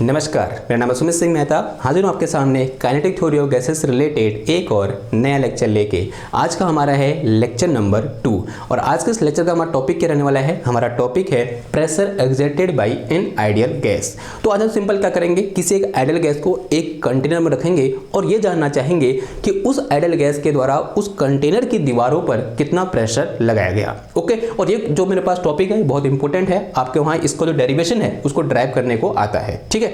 नमस्कार, मेरा नाम है सुमित सिंह मेहता। हाजिर हूँ आपके सामने काइनेटिक थ्योरी ऑफ गैसेस से रिलेटेड एक और नया लेक्चर लेके। आज का हमारा है लेक्चर नंबर 2 और आज के इस लेक्चर का हमारा टॉपिक क्या रहने वाला है। हमारा टॉपिक है pressure exerted by an ideal gas. तो आज हम सिंपल क्या करेंगे, किसी एक आइडियल गैस को एक कंटेनर में रखेंगे और ये जानना चाहेंगे कि उस आइडियल गैस के द्वारा उस कंटेनर की दीवारों पर कितना प्रेशर लगाया गया। ओके, और ये जो मेरे पास टॉपिक है बहुत इंपॉर्टेंट है, आपके वहाँ इसको जो डेरिवेशन है उसको ड्राइव करने को आता है। ठीक है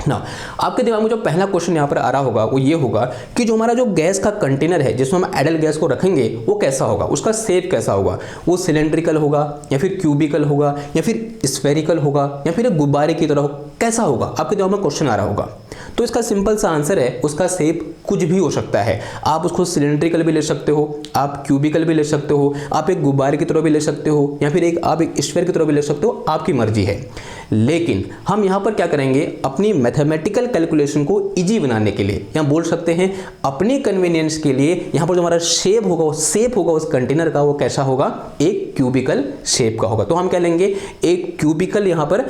ना, आपके दिमाग में जो पहला क्वेश्चन यहाँ पर आ रहा होगा वो ये होगा कि जो हमारा जो गैस का कंटेनर है जिसमें हम आइडियल गैस को रखेंगे वो कैसा होगा, उसका शेप कैसा होगा। वो सिलेंड्रिकल होगा या फिर क्यूबिकल होगा या फिर स्फेरिकल होगा या फिर एक गुब्बारे की तरह कैसा होगा, आपके दिमाग में क्वेश्चन आ रहा होगा। तो इसका सिंपल सा आंसर है उसका शेप कुछ भी हो सकता है। आप उसको सिलेंड्रिकल भी ले सकते हो, आप क्यूबिकल भी ले सकते हो, आप एक गुब्बारे की तरह भी ले सकते हो या फिर आप एक स्फीयर की तरह भी ले सकते हो, आपकी मर्जी है। लेकिन हम यहाँ पर क्या करेंगे, अपनी मैथमेटिकल कैलकुलेशन को इजी बनाने के लिए या बोल सकते हैं अपने कन्वीनियंस के लिए यहाँ पर जो हमारा शेप होगा वो शेप होगा उस कंटेनर का वो कैसा होगा, एक क्यूबिकल शेप का होगा। तो हम क्या लेंगे, एक क्यूबिकल यहाँ पर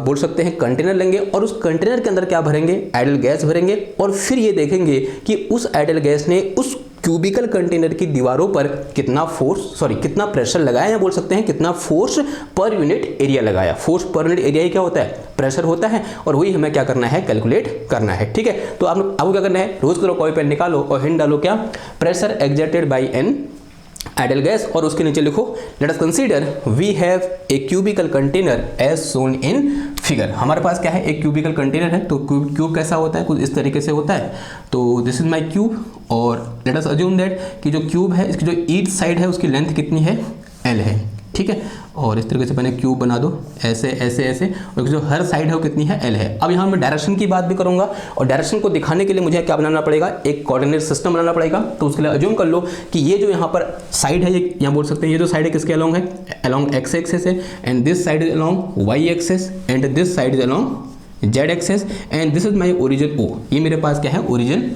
बोल सकते हैं कंटेनर लेंगे और उस कंटेनर के अंदर क्या भरेंगे, आइडियल गैस भरेंगे और फिर ये देखेंगे कि उस आइडियल गैस ने उस क्यूबिकल कंटेनर की दीवारों पर कितना कितना प्रेशर लगाया या बोल सकते हैं कितना फोर्स पर यूनिट एरिया लगाया। फोर्स पर यूनिट एरिया ही क्या होता है, प्रेशर होता है, और वही हमें क्या करना है, कैलकुलेट करना है। ठीक है, तो आपको क्या करना है, रोज करो कॉपी पेन निकालो और हिंट डालो क्या, pressure exerted by an ideal gas और उसके नीचे लिखो let us consider we have a cubical container as shown in figure. हमारे पास क्या है, एक क्यूबिकल कंटेनर है। तो क्यूब कैसा होता है, कुछ इस तरीके से होता है। तो दिस इज माय क्यूब और लेट अस अज्यूम दैट कि जो क्यूब है इसकी जो ईच साइड है उसकी लेंथ कितनी है, एल है। ठीक है, और इस तरीके से मैंने क्यूब बना दो ऐसे ऐसे ऐसे, और जो हर साइड है वो कितनी है, एल है। अब यहाँ मैं डायरेक्शन की बात भी करूंगा और डायरेक्शन को दिखाने के लिए मुझे क्या बनाना पड़ेगा, एक कोऑर्डिनेट सिस्टम बनाना पड़ेगा। तो उसके लिए अज्यूम कर लो कि ये जो यहाँ पर साइड है, ये यहाँ बोल सकते हैं ये जो साइड है किसके अलोंग है, अलोंग एक्स एक्सिस है, and this side is along Y axis and this side is along Z axis and this is my origin O. ये मेरे पास क्या है, ओरिजिन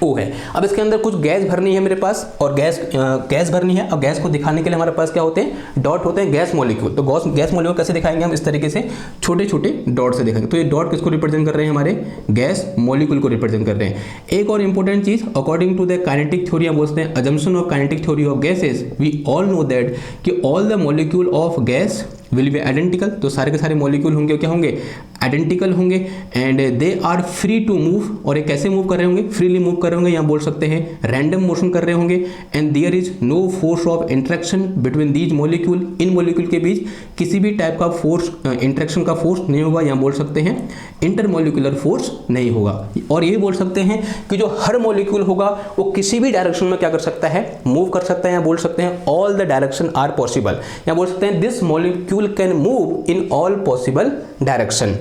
ओ है। अब इसके अंदर कुछ गैस भरनी है मेरे पास और गैस भरनी है। अब गैस को दिखाने के लिए हमारे पास क्या होते हैं, डॉट होते हैं, गैस मॉलिक्यूल। तो गैस मॉलिक्यूल कैसे दिखाएंगे हम, इस तरीके से छोटे छोटे डॉट से दिखाएंगे। तो ये डॉट किसको रिप्रेजेंट कर रहे हैं, हमारे गैस मॉलिक्यूल को रिप्रेजेंट कर रहे हैं। एक और इंपॉर्टेंट चीज, according to the kinetic theory हम बोलते हैं assumption of kinetic theory of gases, we all know that कि all the molecule of gas will be identical. तो सारे के सारे मॉलिक्यूल होंगे क्या होंगे, आइडेंटिकल होंगे and they are free to move. और ये कैसे मूव कर रहे होंगे, फ्रीली मूव कर रहे होंगे, यहाँ बोल सकते हैं रैंडम मोशन कर रहे होंगे। And there is no force of interaction between these molecule. इन मॉलिक्यूल के बीच किसी भी टाइप का फोर्स, इंटरेक्शन का फोर्स नहीं होगा, यहाँ बोल सकते हैं इंटरमॉलिक्यूलर फोर्स नहीं होगा। और ये बोल सकते हैं कि जो हर मॉलिक्यूल होगा वो किसी भी डायरेक्शन में क्या कर सकता है, मूव कर सकता है। यहाँ बोल सकते हैं all the direction are possible. यहाँ बोल सकते हैं this molecule can move in all possible direction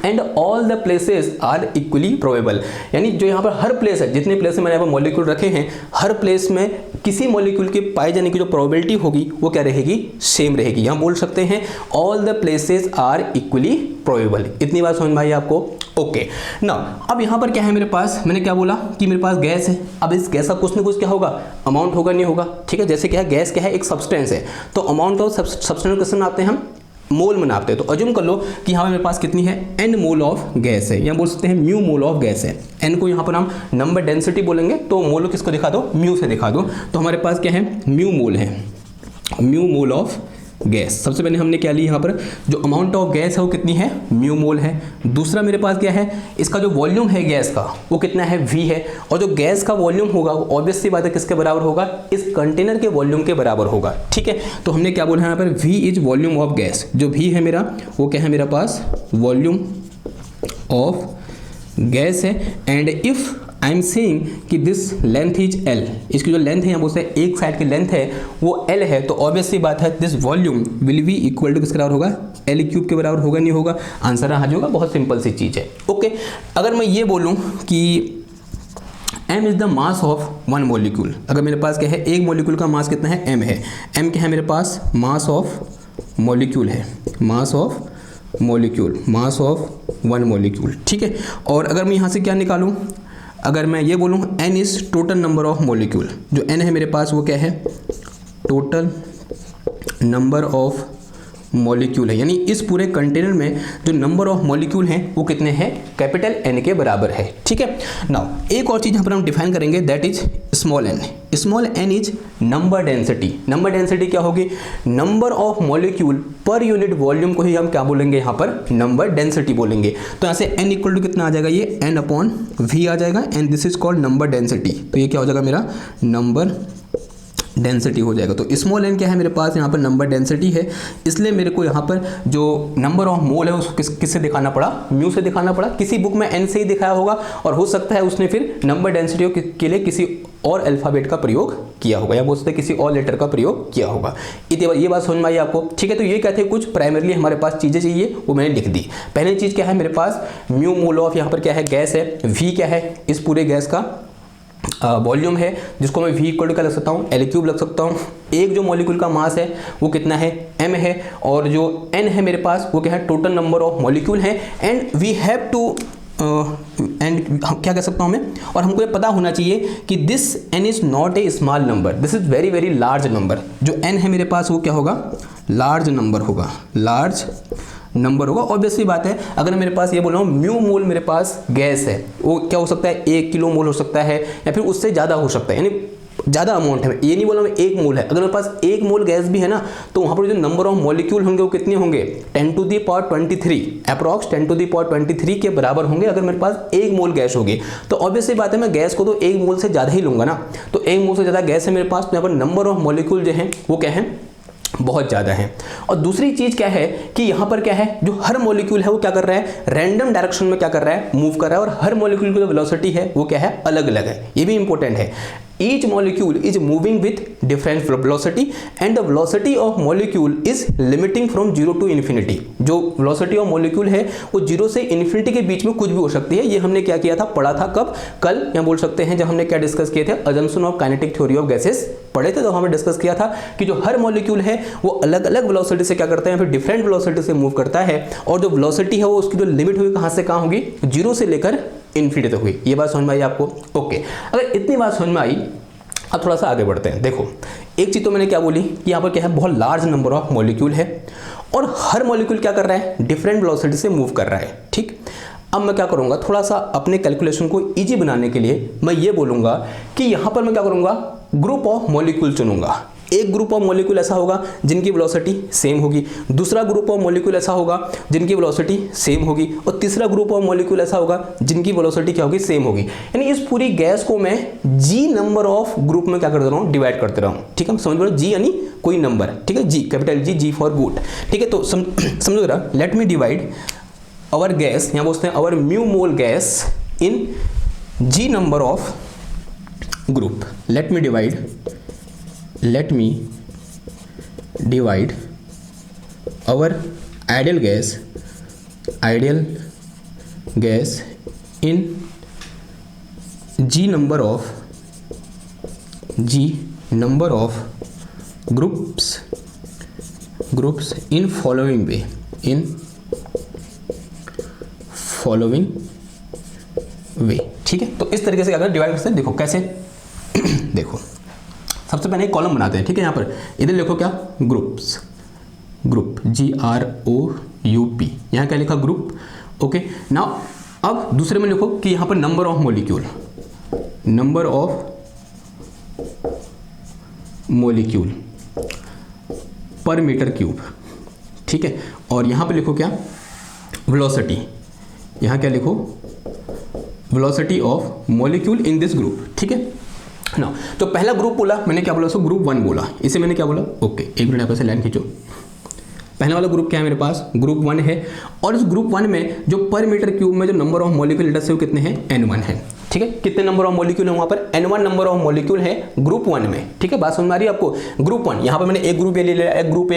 and all the places are equally probable. यानी जो यहाँ पर हर प्लेस है, जितने प्लेस में मैंने यहाँ पर मॉलिक्यूल रखे हैं, हर प्लेस में किसी मॉलिक्यूल के पाए जाने की जो प्रोबेबिलिटी होगी वो क्या रहेगी, सेम रहेगी। यहाँ बोल सकते हैं all the places are equally probable. इतनी बात समझ में आई आपको। ओके ना, अब यहाँ पर क्या है मेरे पास, मैंने क्या बोला कि मेरे पास गैस है। अब इस गैस का कुछ ना कुछ क्या होगा, अमाउंट होगा नहीं होगा। ठीक है, जैसे क्या है, गैस क्या है, एक सब्सटेंस है। तो अमाउंट ऑफ सब्सटेंस कैसे नापते हैं हम, मोल में नापते हैं। तो अज्यूम कर लो कि यहाँ मेरे पास कितनी है, n मोल ऑफ गैस है। यहाँ बोल सकते हैं म्यू मोल ऑफ गैस है। n को यहाँ पर हम नंबर डेंसिटी बोलेंगे, तो मोल किसको दिखा दो, म्यू से दिखा दो। तो हमारे पास क्या है, म्यू मोल है, म्यू मोल ऑफ गैस। सबसे पहले हमने क्या ली, यहाँ पर जो अमाउंट ऑफ गैस है वो कितनी है, म्यू मोल है। दूसरा मेरे पास क्या है, इसका जो वॉल्यूम है गैस का वो कितना है, v है। और जो गैस का वॉल्यूम होगा वो ऑब्वियस सी बात है किसके बराबर होगा, इस कंटेनर के वॉल्यूम के बराबर होगा। ठीक है, तो हमने क्या बोला यहाँ पर, v is volume of gas. जो v है मेरा वो क्या है, मेरा पास वॉल्यूम ऑफ गैस है। And if I am saying कि दिस लेंथ इज एल, इसकी जो लेंथ है यहाँ बोलते हैं एक साइड की लेंथ है वो एल है, तो ऑब्वियस सी बात है this volume will be equal to किसके बराबर होगा, एल क्यूब के बराबर होगा नहीं होगा। आंसर आ जाएगा, बहुत सिंपल सी चीज़ है। ओके, अगर मैं ये बोलूँ कि m is the mass of one molecule, अगर मेरे पास क्या है, एक मॉलिक्यूल का मास कितना है, m है। m क्या है मेरे पास, मास ऑफ मॉलिक्यूल है, mass of molecule, mass of one molecule. ठीक है, और अगर मैं यहाँ से क्या निकालूँ, अगर मैं ये बोलूँ n is total number of molecule, जो n है मेरे पास वो क्या है, टोटल नंबर ऑफ मॉलिक्यूल है, यानी इस पूरे कंटेनर में जो नंबर ऑफ मॉलिक्यूल हैं वो कितने हैं, कैपिटल एन के बराबर है। ठीक है, नाउ एक और चीज यहाँ पर हम डिफाइन करेंगे, that is small N. Small N is number density. Number density क्या होगी, नंबर ऑफ मॉलिक्यूल पर यूनिट वॉल्यूम को ही हम क्या बोलेंगे, यहाँ पर नंबर डेंसिटी बोलेंगे। तो यहाँ से एन इक्वल टू कितना आ जाएगा, ये एन अपॉन वी आ जाएगा, and this is called number density. तो ये क्या हो जाएगा, मेरा नंबर डेंसिटी हो जाएगा। तो स्मॉल एन क्या है मेरे पास, यहाँ पर नंबर डेंसिटी है, इसलिए मेरे को यहाँ पर जो नंबर ऑफ मोल है उसको किससे दिखाना पड़ा, म्यू से दिखाना पड़ा। किसी बुक में एन से ही दिखाया होगा, और हो सकता है उसने फिर नंबर डेंसिटी के लिए किसी और अल्फाबेट का प्रयोग किया होगा, या बोल सकते किसी और लेटर का प्रयोग किया होगा। ये बात समझ में आई आपको। ठीक है, तो ये कहते हैं कुछ प्राइमरली हमारे पास चीज़ें चाहिए, वो मैंने लिख दी। पहली चीज़ क्या है मेरे पास, म्यू मोल ऑफ, यहाँ पर क्या है, गैस है, वी क्या है, इस पूरे गैस का वॉल्यूम है, जिसको मैं v इक्वल टू क्या लग सकता हूँ, एल क्यूब लग सकता हूँ। एक जो मॉलिक्यूल का मास है वो कितना है, m है, और जो n है मेरे पास वो क्या है, टोटल नंबर ऑफ मॉलिक्यूल है। And we have to and क्या कह सकता हूँ मैं, और हमको ये पता होना चाहिए कि this n is not a small number, this is very very large number. जो n है मेरे पास वो क्या होगा, लार्ज नंबर होगा, लार्ज नंबर होगा। ऑब्वियसली बात है, अगर मेरे पास ये बोल रहा हूँ म्यू मोल मेरे पास गैस है, वो क्या हो सकता है, 1 किलो मोल हो सकता है, या फिर उससे ज़्यादा हो सकता है, यानी ज़्यादा अमाउंट है। ये नहीं बोल रहा मैं 1 मोल है, अगर मेरे पास 1 मोल गैस भी है ना, तो वहाँ पर जो नंबर ऑफ मॉलिक्यूल होंगे वो कितने होंगे, 10 to the power 23, approx 10 to the power 23 के बराबर होंगे अगर मेरे पास 1 मोल गैस होगी। तो ऑब्वियसली बात है, मैं गैस को तो 1 मोल से ज़्यादा ही लूंगा ना, तो 1 मोल से ज़्यादा गैस है मेरे पास, तो यहाँ पर नंबर ऑफ मॉलिक्यूल जो है वो क्या है, बहुत ज़्यादा है। और दूसरी चीज़ क्या है कि यहाँ पर क्या है, जो हर मॉलिक्यूल है वो क्या कर रहा है, रैंडम डायरेक्शन में क्या कर रहा है, मूव कर रहा है, और हर मॉलिक्यूल की जो वेलोसिटी है वो क्या है, अलग अलग है। ये भी इंपॉर्टेंट है। Each molecule is moving with different velocity and the velocity of molecule is limiting from 0 to infinity। जो velocity of molecule है वो 0 से infinity के बीच में कुछ भी हो सकती है। ये हमने क्या किया था, पढ़ा था कब, कल, या बोल सकते हैं जब हमने क्या डिस्कस किए थे, assumption of kinetic theory of gases पढ़े थे, तो हमने डिस्कस किया था कि जो हर मॉलिक्यूल है वो अलग अलग वेलोसिटी से क्या करता है, फिर डिफरेंट वेलोसिटी से मूव करता है, और जो वेलोसिटी है वो उसकी जो लिमिट होगी कहाँ से कहाँ होगी, 0 से लेकर इन्फिनिटी तक हुई। ये बात समझ में आई आपको? ओके, अगर इतनी बात समझ में आई, अब थोड़ा सा आगे बढ़ते हैं। देखो, एक चीज़ तो मैंने क्या बोली कि यहाँ पर क्या है, बहुत लार्ज नंबर ऑफ मॉलिक्यूल है, और हर मॉलिक्यूल क्या कर रहा है, डिफरेंट वेलोसिटी से मूव कर रहा है। ठीक, अब मैं क्या करूँगा, थोड़ा सा अपने कैलकुलेशन को इजी बनाने के लिए मैं ये बोलूँगा कि यहाँ पर मैं क्या करूँगा, ग्रुप ऑफ मॉलिक्यूल चुनूंगा। एक ग्रुप ऑफ मॉलिक्यूल ऐसा होगा जिनकी वेलोसिटी सेम होगी, दूसरा ग्रुप ऑफ मॉलिक्यूल ऐसा होगा जिनकी वेलोसिटी सेम होगी, और तीसरा ग्रुप ऑफ मॉलिक्यूल ऐसा होगा जिनकी वेलोसिटी क्या होगी, सेम होगी। यानी इस पूरी गैस को मैं जी नंबर ऑफ ग्रुप में क्या कर दे रहा हूँ, डिवाइड करते रहा हूँ। ठीक है, समझ लो, जी यानी कोई नंबर, ठीक है, G capital G, G for good. ठीक है, तो समझो जरा, let me divide our gas, यहाँ बोलते हैं our mu mole gas in G number of group. लेट मी divide our ideal gas in g number of groups in following way, ठीक है। तो इस तरीके से अगर डिवाइड करते हैं, देखो कैसे देखो, सबसे पहले एक कॉलम बनाते हैं। ठीक है, यहाँ पर इधर लिखो क्या, ग्रुप GROUP, यहाँ क्या लिखा, ग्रुप। ओके, नाउ अब दूसरे में लिखो कि यहाँ पर नंबर ऑफ मॉलिक्यूल पर मीटर क्यूब। ठीक है, और यहाँ पे लिखो क्या, वेलोसिटी, यहाँ क्या लिखो, velocity of molecule in this group. ठीक है ना, तो पहला ग्रुप बोला मैंने, क्या बोला उसको, ग्रुप 1 बोला, इसे मैंने क्या बोला, ओके, एक मिनट यहाँ से लाइन खींचो। पहला वाला ग्रुप क्या है मेरे पास, ग्रुप 1 है, और इस ग्रुप 1 में जो पर मीटर क्यूब में जो नंबर ऑफ मॉलिक्यूल लेटर से वो कितने हैं, N1 है। ठीक है, कितने नंबर ऑफ मॉलिक्यूल है वहाँ पर, N1 नंबर ऑफ मॉलिक्यूल है ग्रुप 1 में। ठीक है, बात समझ में आ रही है आपको, ग्रुप 1, यहाँ पर मैंने एक ग्रुप ले लिया, एक ग्रुप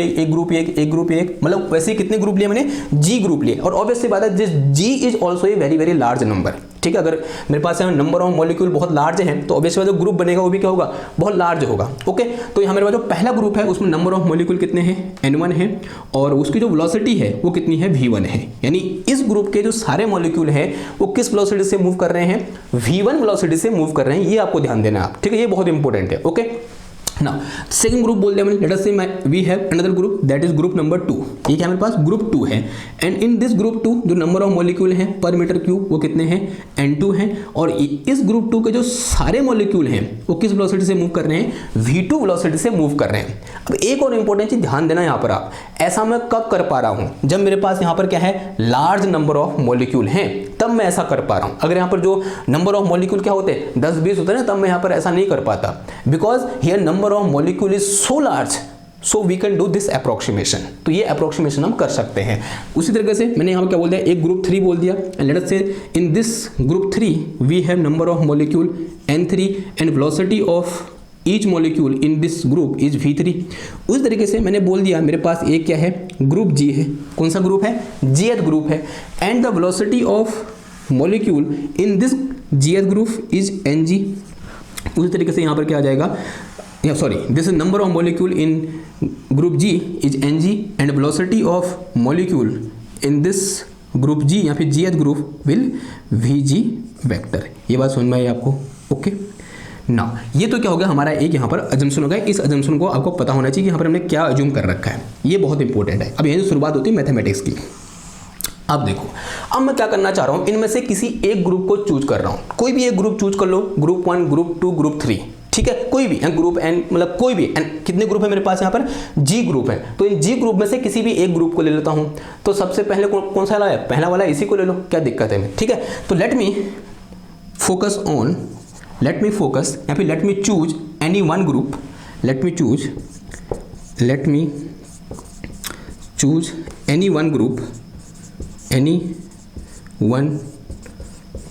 ए, मतलब वैसे ही कितने ग्रुप लिए मैंने, जी ग्रुप लिए। और ऑब्वियसली बात है, this G is also a very very large number. ठीक है, अगर मेरे पास नंबर ऑफ मॉलिक्यूल बहुत लार्ज हैं तो ऑब्वियसली जो ग्रुप बनेगा वो भी क्या होगा, बहुत लार्ज होगा। ओके, तो यहाँ मेरे पास जो पहला ग्रुप है उसमें नंबर ऑफ मॉलिक्यूल कितने हैं, N1 है, और उसकी जो वेलोसिटी है वो कितनी है, V1 है। यानी इस ग्रुप के जो सारे मॉलिक्यूल हैं वो किस वेलोसिटी से मूव कर रहे हैं, V1 वेलोसिटी से मूव कर रहे हैं। ये आपको ध्यान देना है आप, ठीक है, ये बहुत इंपॉर्टेंट है। ओके, ना सेकंड ग्रुप बोल दिया मैंने, let us say we have another group that is group number 2। ये क्या हमारे पास ग्रुप 2 है, एंड इन दिस ग्रुप 2 जो नंबर ऑफ मॉलिक्यूल हैं पर मीटर क्यूब वो कितने हैं, N2 हैं, और इस ग्रुप 2 के जो सारे मॉलिक्यूल हैं वो किस वेलोसिटी से मूव कर रहे हैं, V2 वेलोसिटी से मूव कर रहे हैं। अब एक और इंपॉर्टेंट चीज ध्यान देना यहाँ पर, आप ऐसा मैं कब कर पा रहा हूँ, जब मेरे पास यहाँ पर क्या है लार्ज नंबर ऑफ मॉलिक्यूल हैं, तब मैं ऐसा कर पा रहा हूँ। अगर यहाँ पर जो नंबर ऑफ मॉलिक्यूल क्या होते हैं 10-20 होते हैं ना, तब मैं यहाँ पर ऐसा नहीं कर पाता, because here number of molecule is so large, so we can do this approximation. तो ये अप्रोक्सीमेशन हम कर सकते हैं। उसी तरीके से मैंने यहाँ पर क्या बोल दिया, एक ग्रुप 3 बोल दिया, and let us say in this group 3 we have number of molecule N3 and velocity of each molecule in this group is V3। उस तरीके से मैंने बोल दिया मेरे पास एक क्या है ग्रुप G है, कौन सा ग्रुप है, Gth ग्रुप है, and the velocity of molecule in this Gth group is Ng। उसी तरीके से यहाँ पर क्या आ जाएगा, sorry this is number of molecule in group G is Ng and velocity of molecule in this group G या फिर Gth group will Vg vector. ये बात समझ में आई आपको, ओके ना। ये तो क्या हो गया हमारा एक यहाँ पर अजम्पशन हो गया। इस अजम्पशन को आपको पता होना चाहिए कि यहाँ पर हमने क्या अज्यूम कर रखा है, ये बहुत इंपॉर्टेंट है। अब यही तो शुरुआत होती है मैथमेटिक्स की। अब देखो, अब मैं क्या करना चाह रहा हूँ, इनमें से किसी एक ग्रुप को चूज कर रहा हूँ, कोई भी एक ग्रुप चूज कर लो, ग्रुप 1, ग्रुप 2, ग्रुप 3, ठीक है, कोई भी ग्रुप N, मतलब कोई भी कितने ग्रुप है मेरे पास यहाँ पर, G ग्रुप है, तो इन G ग्रुप में से किसी भी एक ग्रुप को ले लेता हूँ। तो सबसे पहले कौन सा है, पहला वाला, इसी को ले लो, क्या दिक्कत है, ठीक है। तो let me focus on, let me focus या फिर let me choose any one group, let me choose any one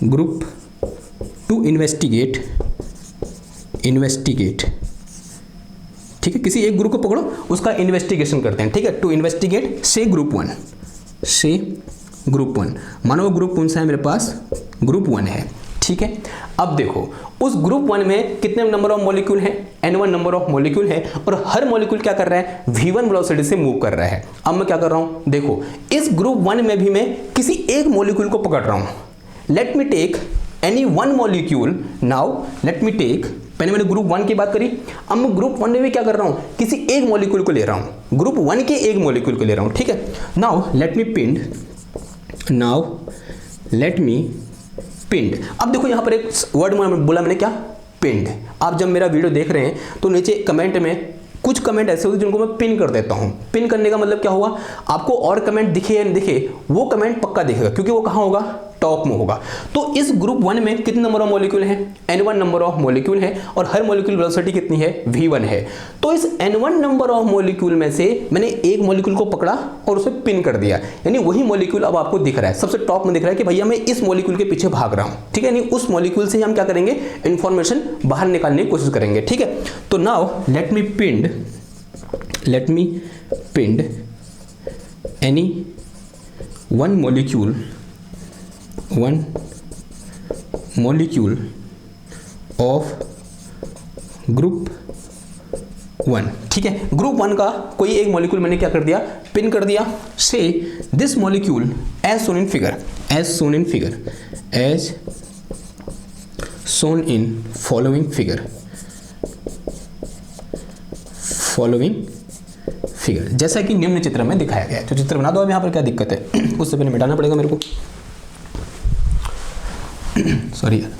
group to investigate, ठीक है, किसी एक ग्रुप को पकड़ो, उसका इन्वेस्टिगेशन करते हैं, ठीक है। टू इन्वेस्टिगेट से ग्रुप 1, मानो ग्रुप कौन सा है मेरे पास, ग्रुप 1 है, ठीक है। अब देखो उस ग्रुप 1 में कितने नंबर ऑफ मॉलिक्यूल हैं, N1 नंबर ऑफ मॉलिक्यूल है, और हर मॉलिक्यूल क्या कर रहा है, V1 वेलोसिटी से मूव कर रहा है। अब मैं क्या कर रहा हूं, देखो इस ग्रुप 1 में भी मैं किसी एक मॉलिक्यूल को पकड़ रहा हूं। Let me take any one molecule, now let me take, पहले मैंने ग्रुप 1 की बात करी, अब मैं ग्रुप 1 में भी क्या कर रहा हूं, किसी एक मॉलिक्यूल को ले रहा हूं, ग्रुप 1 के एक मॉलिक्यूल को ले रहा हूं, ठीक है। नाउ लेट मी पिंड। अब देखो यहाँ पर एक वर्ड बोला मैंने, क्या, पिंड। आप जब मेरा वीडियो देख रहे हैं तो नीचे कमेंट में कुछ कमेंट ऐसे होते हैं जिनको मैं पिन कर देता हूँ। पिन करने का मतलब क्या हुआ, आपको और कमेंट दिखे या नहीं दिखे, वो कमेंट पक्का दिखेगा, क्योंकि वो कहाँ होगा, टॉप में होगा। तो इस ग्रुप 1 में कितने नंबर ऑफ मॉलिक्यूल हैं, N1 नंबर ऑफ मॉलिक्यूल है, और हर मॉलिक्यूल वेलोसिटी कितनी है, V1 है। तो इस N1 नंबर ऑफ मॉलिक्यूल में से मैंने एक मॉलिक्यूल को पकड़ा और उसे पिन कर दिया, यानी वही मॉलिक्यूल अब आपको दिख रहा है, सबसे टॉप में दिख रहा है कि भैया मैं इस मॉलिक्यूल के पीछे भाग रहा हूँ, ठीक है। यानी उस मॉलिक्यूल से हम क्या करेंगे, इंफॉर्मेशन बाहर निकालने की कोशिश करेंगे, ठीक है। तो नाउ लेट मी पिंड any one molecule of group 1, ठीक है। ग्रुप 1 का कोई एक मॉलिक्यूल मैंने क्या कर दिया, पिन कर दिया। Say this molecule as shown in following figure, जैसा कि निम्न चित्र में दिखाया गया है। तो चित्र बना दो। अब यहाँ पर क्या दिक्कत है, उससे पहले मिटाना पड़ेगा मेरे को, सॉरी यार।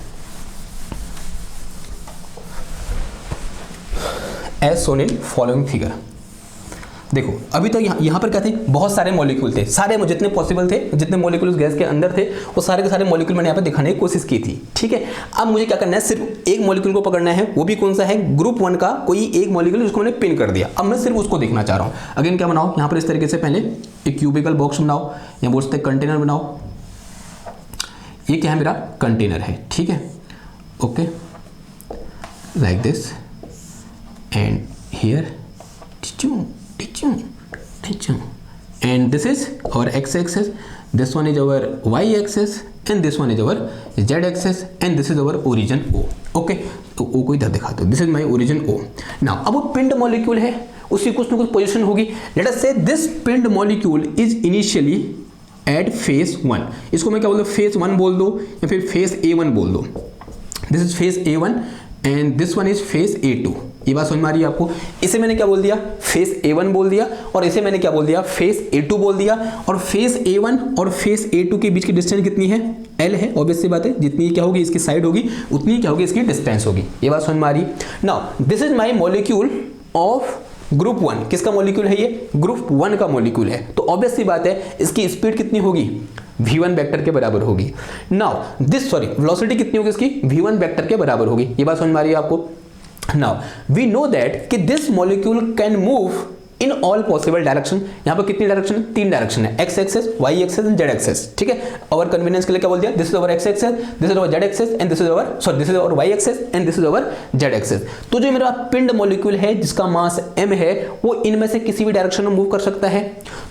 As shown in following figure. देखो अभी तो यहाँ पर क्या थे, बहुत सारे मॉलिक्यूल थे, सारे जितने पॉसिबल थे, जितने मॉलिक्यूल गैस के अंदर थे, वो सारे के सारे मॉलिक्यूल मैंने यहाँ पे दिखाने की कोशिश की थी, ठीक है। अब मुझे क्या करना है, सिर्फ एक मॉलिक्यूल को पकड़ना है, वो भी कौन सा है, ग्रुप 1 का कोई एक मॉलिक्यूल जिसको मैंने पिन कर दिया। अब मैं सिर्फ उसको देखना चाह रहा हूँ। अगेन क्या बनाओ, यहाँ पर इस तरीके से पहले एक क्यूबिकल बॉक्स बनाओ, या बोल सकते कंटेनर बनाओ। ये क्या है, मेरा कंटेनर है, ठीक है, okay, like this, and here and this is our x-axis, this one is our y-axis, and this one is our z-axis, and this is our origin O, okay। तो O को इधर दिखा दो, this is my origin O। now अब वो पिंड molecule है, उसकी कुछ ना कुछ पोजीशन होगी। let us say this पिंड molecule is initially at phase 1, इसको मैं क्या बोल दो, phase 1 बोल दो, या फिर phase A1 बोल दो। this is phase A1 and this one is phase A2, ये बात समझ में आ रही है आपको। इसे मैंने क्या बोल दिया, फेस A1 बोल दिया, और इसे मैंने क्या बोल दिया, फेस A2 बोल दिया। और फेस A1 और फेस A2 के बीच की डिस्टेंस कितनी है, L है। ऑब्वियस सी बात है, जितनी क्या होगी इसकी साइड होगी उतनी क्या होगी इसकी डिस्टेंस होगी। ये बात समझ में आ रही। Now this is my molecule of group 1। किसका मॉलिक्यूल है ये, ग्रुप 1 का मॉलिक्यूल है। तो ऑब्वियस सी बात है इसकी स्पीड कितनी होगी, v1 वेक्टर के बराबर होगी। नाउ दिस वेलोसिटी कितनी होगी इसकी, v1 वेक्टर के बराबर होगी। ये बात समझ में आ रही है आपको। नाउ वी नो दैट कि this molecule can move in all possible direction. यहां पर कितनी डायरेक्शन, 3 डायरेक्शन है, X axis, Y axis and Z axis. ठीक है, और कन्वीनियंस के लिए क्या बोल दिया, this is over X axis, this is over Z axis and this is over Y axis and this is over Z axis. तो जो मेरा पिंड मॉलिक्यूल है जिसका मास m है वो इनमें से किसी भी डायरेक्शन में मूव कर सकता है।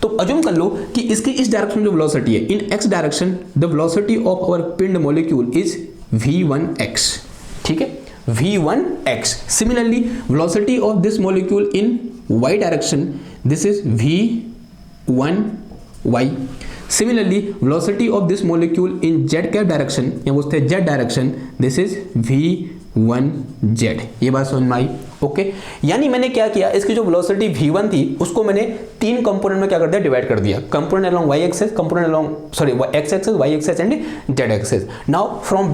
तो अज्यूम कर लो कि इसकी इस डायरेक्शन में जो वेलोसिटी है, in x direction the velocity of our पिंड मॉलिक्यूल इज v1x। ठीक है, v1x। Similarly velocity of this molecule in y direction, this is v1y. Similarly, velocity of this molecule in z cap direction, या बोलते हैं z direction, this is v1z। ये बात समझ में आई। ओके, यानी मैंने क्या किया, इसकी जो वेलोसिटी v1 थी उसको मैंने 3 कंपोनेंट में क्या कर दिया, डिवाइड कर दिया। Component along y axis, component along x axis, y axis and z axis. Now from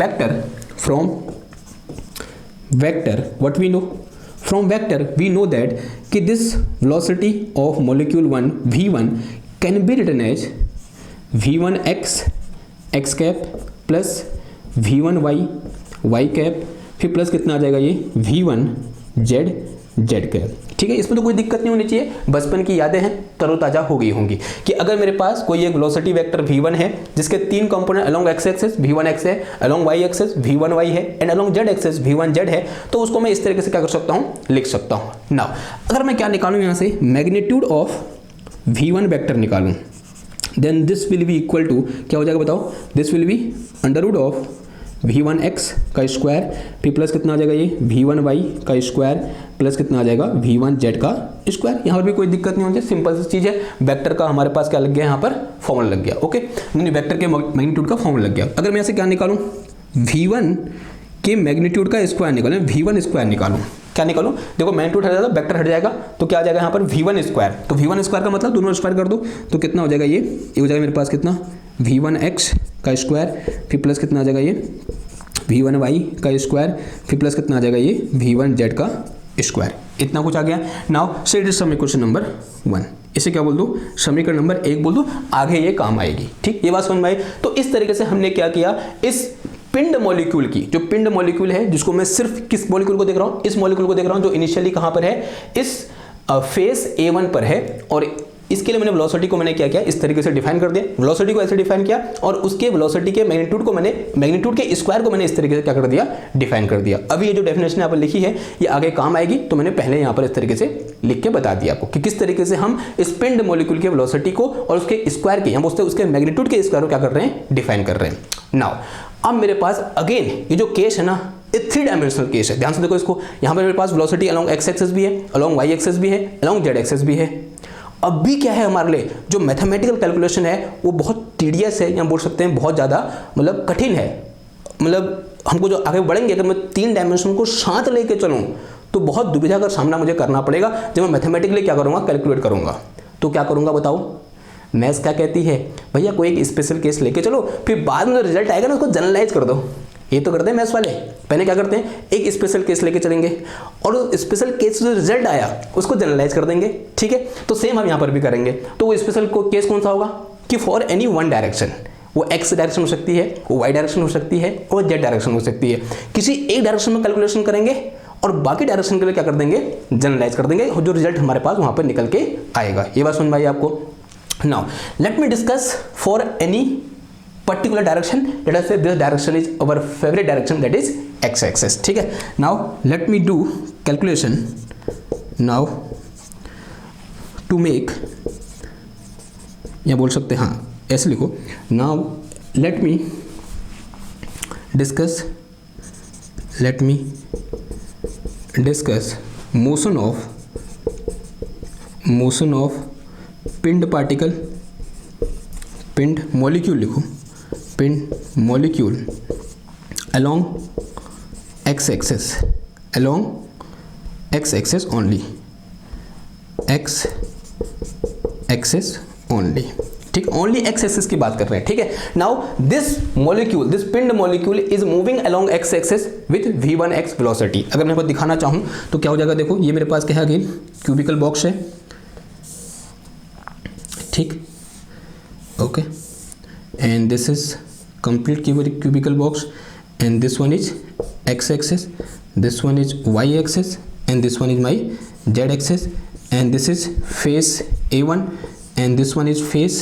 vector what we know, from vector we know that कि this velocity of molecule 1 v1 can be written as v1x x cap plus v1y y cap, फिर plus कितना आ जाएगा ये v1z z cap। ठीक है, इसमें तो कोई दिक्कत नहीं होनी चाहिए। बचपन की यादें हैं, तरोताजा हो गई होंगी कि अगर मेरे पास कोई एक वेलोसिटी वेक्टर v1 है जिसके 3 component along x access v1x है, अलोंग y एक्सेस v1y है and along z access v1z है, तो उसको मैं इस तरीके से क्या कर सकता हूँ, लिख सकता हूँ। नाउ अगर मैं क्या निकालूँ यहाँ से, मैग्नीट्यूड ऑफ v1 वेक्टर निकालूँ, then this will be equal to क्या हो जाएगा बताओ, this will be under root of v1x का स्क्वायर, फिर प्लस कितना आ जाएगा ये v1y का स्क्वायर, प्लस कितना आ जाएगा v1z का स्क्वायर। यहाँ पर भी कोई दिक्कत नहीं होती, सिंपल सी चीज़ है। वेक्टर का हमारे पास क्या लग गया, यहाँ पर फॉर्मूला लग गया। ओके, नहीं वेक्टर के मैग्नीट्यूड का फॉर्मूला लग गया। अगर मैं ऐसे क्या निकालूँ, v1 के मैग्नीट्यूड का स्क्वायर निकालूँ, v1 स्क्वायर निकालूँ, क्या निकालूँ, देखो मैग्नीट्यूड हट जाएगा, वेक्टर हट जाएगा, तो क्या आ जाएगा यहाँ पर v1 स्क्वायर। तो v1 स्क्वायर का मतलब दोनों स्क्वायर कर दो, तो कितना हो जाएगा ये हो जाएगा मेरे पास कितना, v1x का स्क्वायर, फिर प्लस कितना आ जाएगा ये v1y का स्क्वायर, फिर प्लस कितना आ जाएगा ये v1z का स्क्वायर। इतना कुछ आ गया। नाउ से इट इज समीकरण क्वेश्चन नंबर 1। इसे क्या बोल दो, समीकरण नंबर 1 बोल दो, आगे ये काम आएगी। ठीक, ये बात समझ में आई। तो इस तरीके से हमने क्या किया, इस पिंड मॉलिक्यूल की, जो पिंड मॉलिक्यूल है जिसको मैं सिर्फ किस मॉलिक्यूल को देख रहा हूं, इस मॉलिक्यूल को देख रहा हूं जो इनिशियली कहां पर है, इस फेस A1 पर है, और इसके लिए मैंने वेलोसिटी को मैंने क्या किया, इस तरीके से डिफाइन कर दिया। वेलोसिटी को ऐसे डिफाइन किया और उसके वेलोसिटी के मैग्नीट्यूड को मैंने, मैग्नीट्यूड के स्क्वायर को मैंने इस तरीके से क्या कर दिया, डिफाइन कर दिया। अभी ये जो डेफिनेशन यहाँ पर लिखी है ये आगे काम आएगी, तो मैंने पहले यहाँ पर इस तरीके से लिख के बता दिया आपको कि किस तरीके से हम इस पिंड मॉलिक्यूल के वेलोसिटी को और उसके स्क्वायर की, हम उसके मैग्नीट्यूड के स्क्वायर को क्या कर रहे हैं, डिफाइन कर रहे हैं। नाउ अब मेरे पास अगेन ये जो केस है ना, ये 3 डायमेंशनल केस है। ध्यान से देखो इसको, यहाँ पर मेरे पास वेलोसिटी अलोंग x एक्सेस भी है, अलोंग y एक्सेस भी है, अलोंग z एक्सेस भी है। अब भी क्या है हमारे लिए, जो मैथमेटिकल कैलकुलेशन है वो बहुत टीडियस है, या बोल सकते हैं बहुत ज़्यादा मतलब कठिन है। मतलब हमको जो आगे बढ़ेंगे, अगर मैं 3 डायमेंशन को साथ लेके चलूँ तो बहुत दुविधा का सामना मुझे करना पड़ेगा जब मैं मैथमेटिकली क्या करूँगा, कैलकुलेट करूँगा। तो क्या करूँगा बताओ, मैथ्स क्या कहती है, भैया कोई एक स्पेशल केस लेके चलो, फिर बाद में जो रिजल्ट आएगा ना उसको जनरलाइज कर दो। ये तो करते हैं मैथ्स वाले, पहले क्या करते हैं, एक स्पेशल केस लेके चलेंगे और उस स्पेशल केस जो रिजल्ट आया उसको जनरलाइज कर देंगे। ठीक है, तो सेम हम यहाँ पर भी करेंगे। तो वो स्पेशल केस कौन सा होगा कि फॉर एनी वन डायरेक्शन, वो एक्स डायरेक्शन हो सकती है, वो वाई डायरेक्शन हो सकती है और जेड डायरेक्शन हो सकती है। किसी एक डायरेक्शन में कैलकुलेशन करेंगे और बाकी डायरेक्शन के लिए क्या कर देंगे, जनरलाइज कर देंगे, जो रिजल्ट हमारे पास वहाँ पर निकल के आएगा। ये बात समझ में आई आपको। Now let me discuss for any particular direction, let us say this direction is our favorite direction, that is x axis. ठीक है, now let me do calculation now to make, या बोल सकते हैं हाँ ऐसे लिखो, now let me discuss motion of pind particle, पिंड मॉलिक्यूल लिखो, पिंड molecule along x axis, along X axis only, X axis only, ठीक, ओनली एक्स एक्सिस की बात कर रहे हैं, ठीक है। नाउ दिस मॉलिक्यूल, दिस पिंड molecule is moving along X axis with v1x velocity. अगर मैं आपको दिखाना चाहूं तो क्या हो जाएगा, देखो ये मेरे पास क्या है, अगेन क्यूबिकल बॉक्स है, ठीक, okay, and this is complete cubical box, and this one is x axis, this one is y axis, and this one is my z axis, and this is phase A1 and this one is phase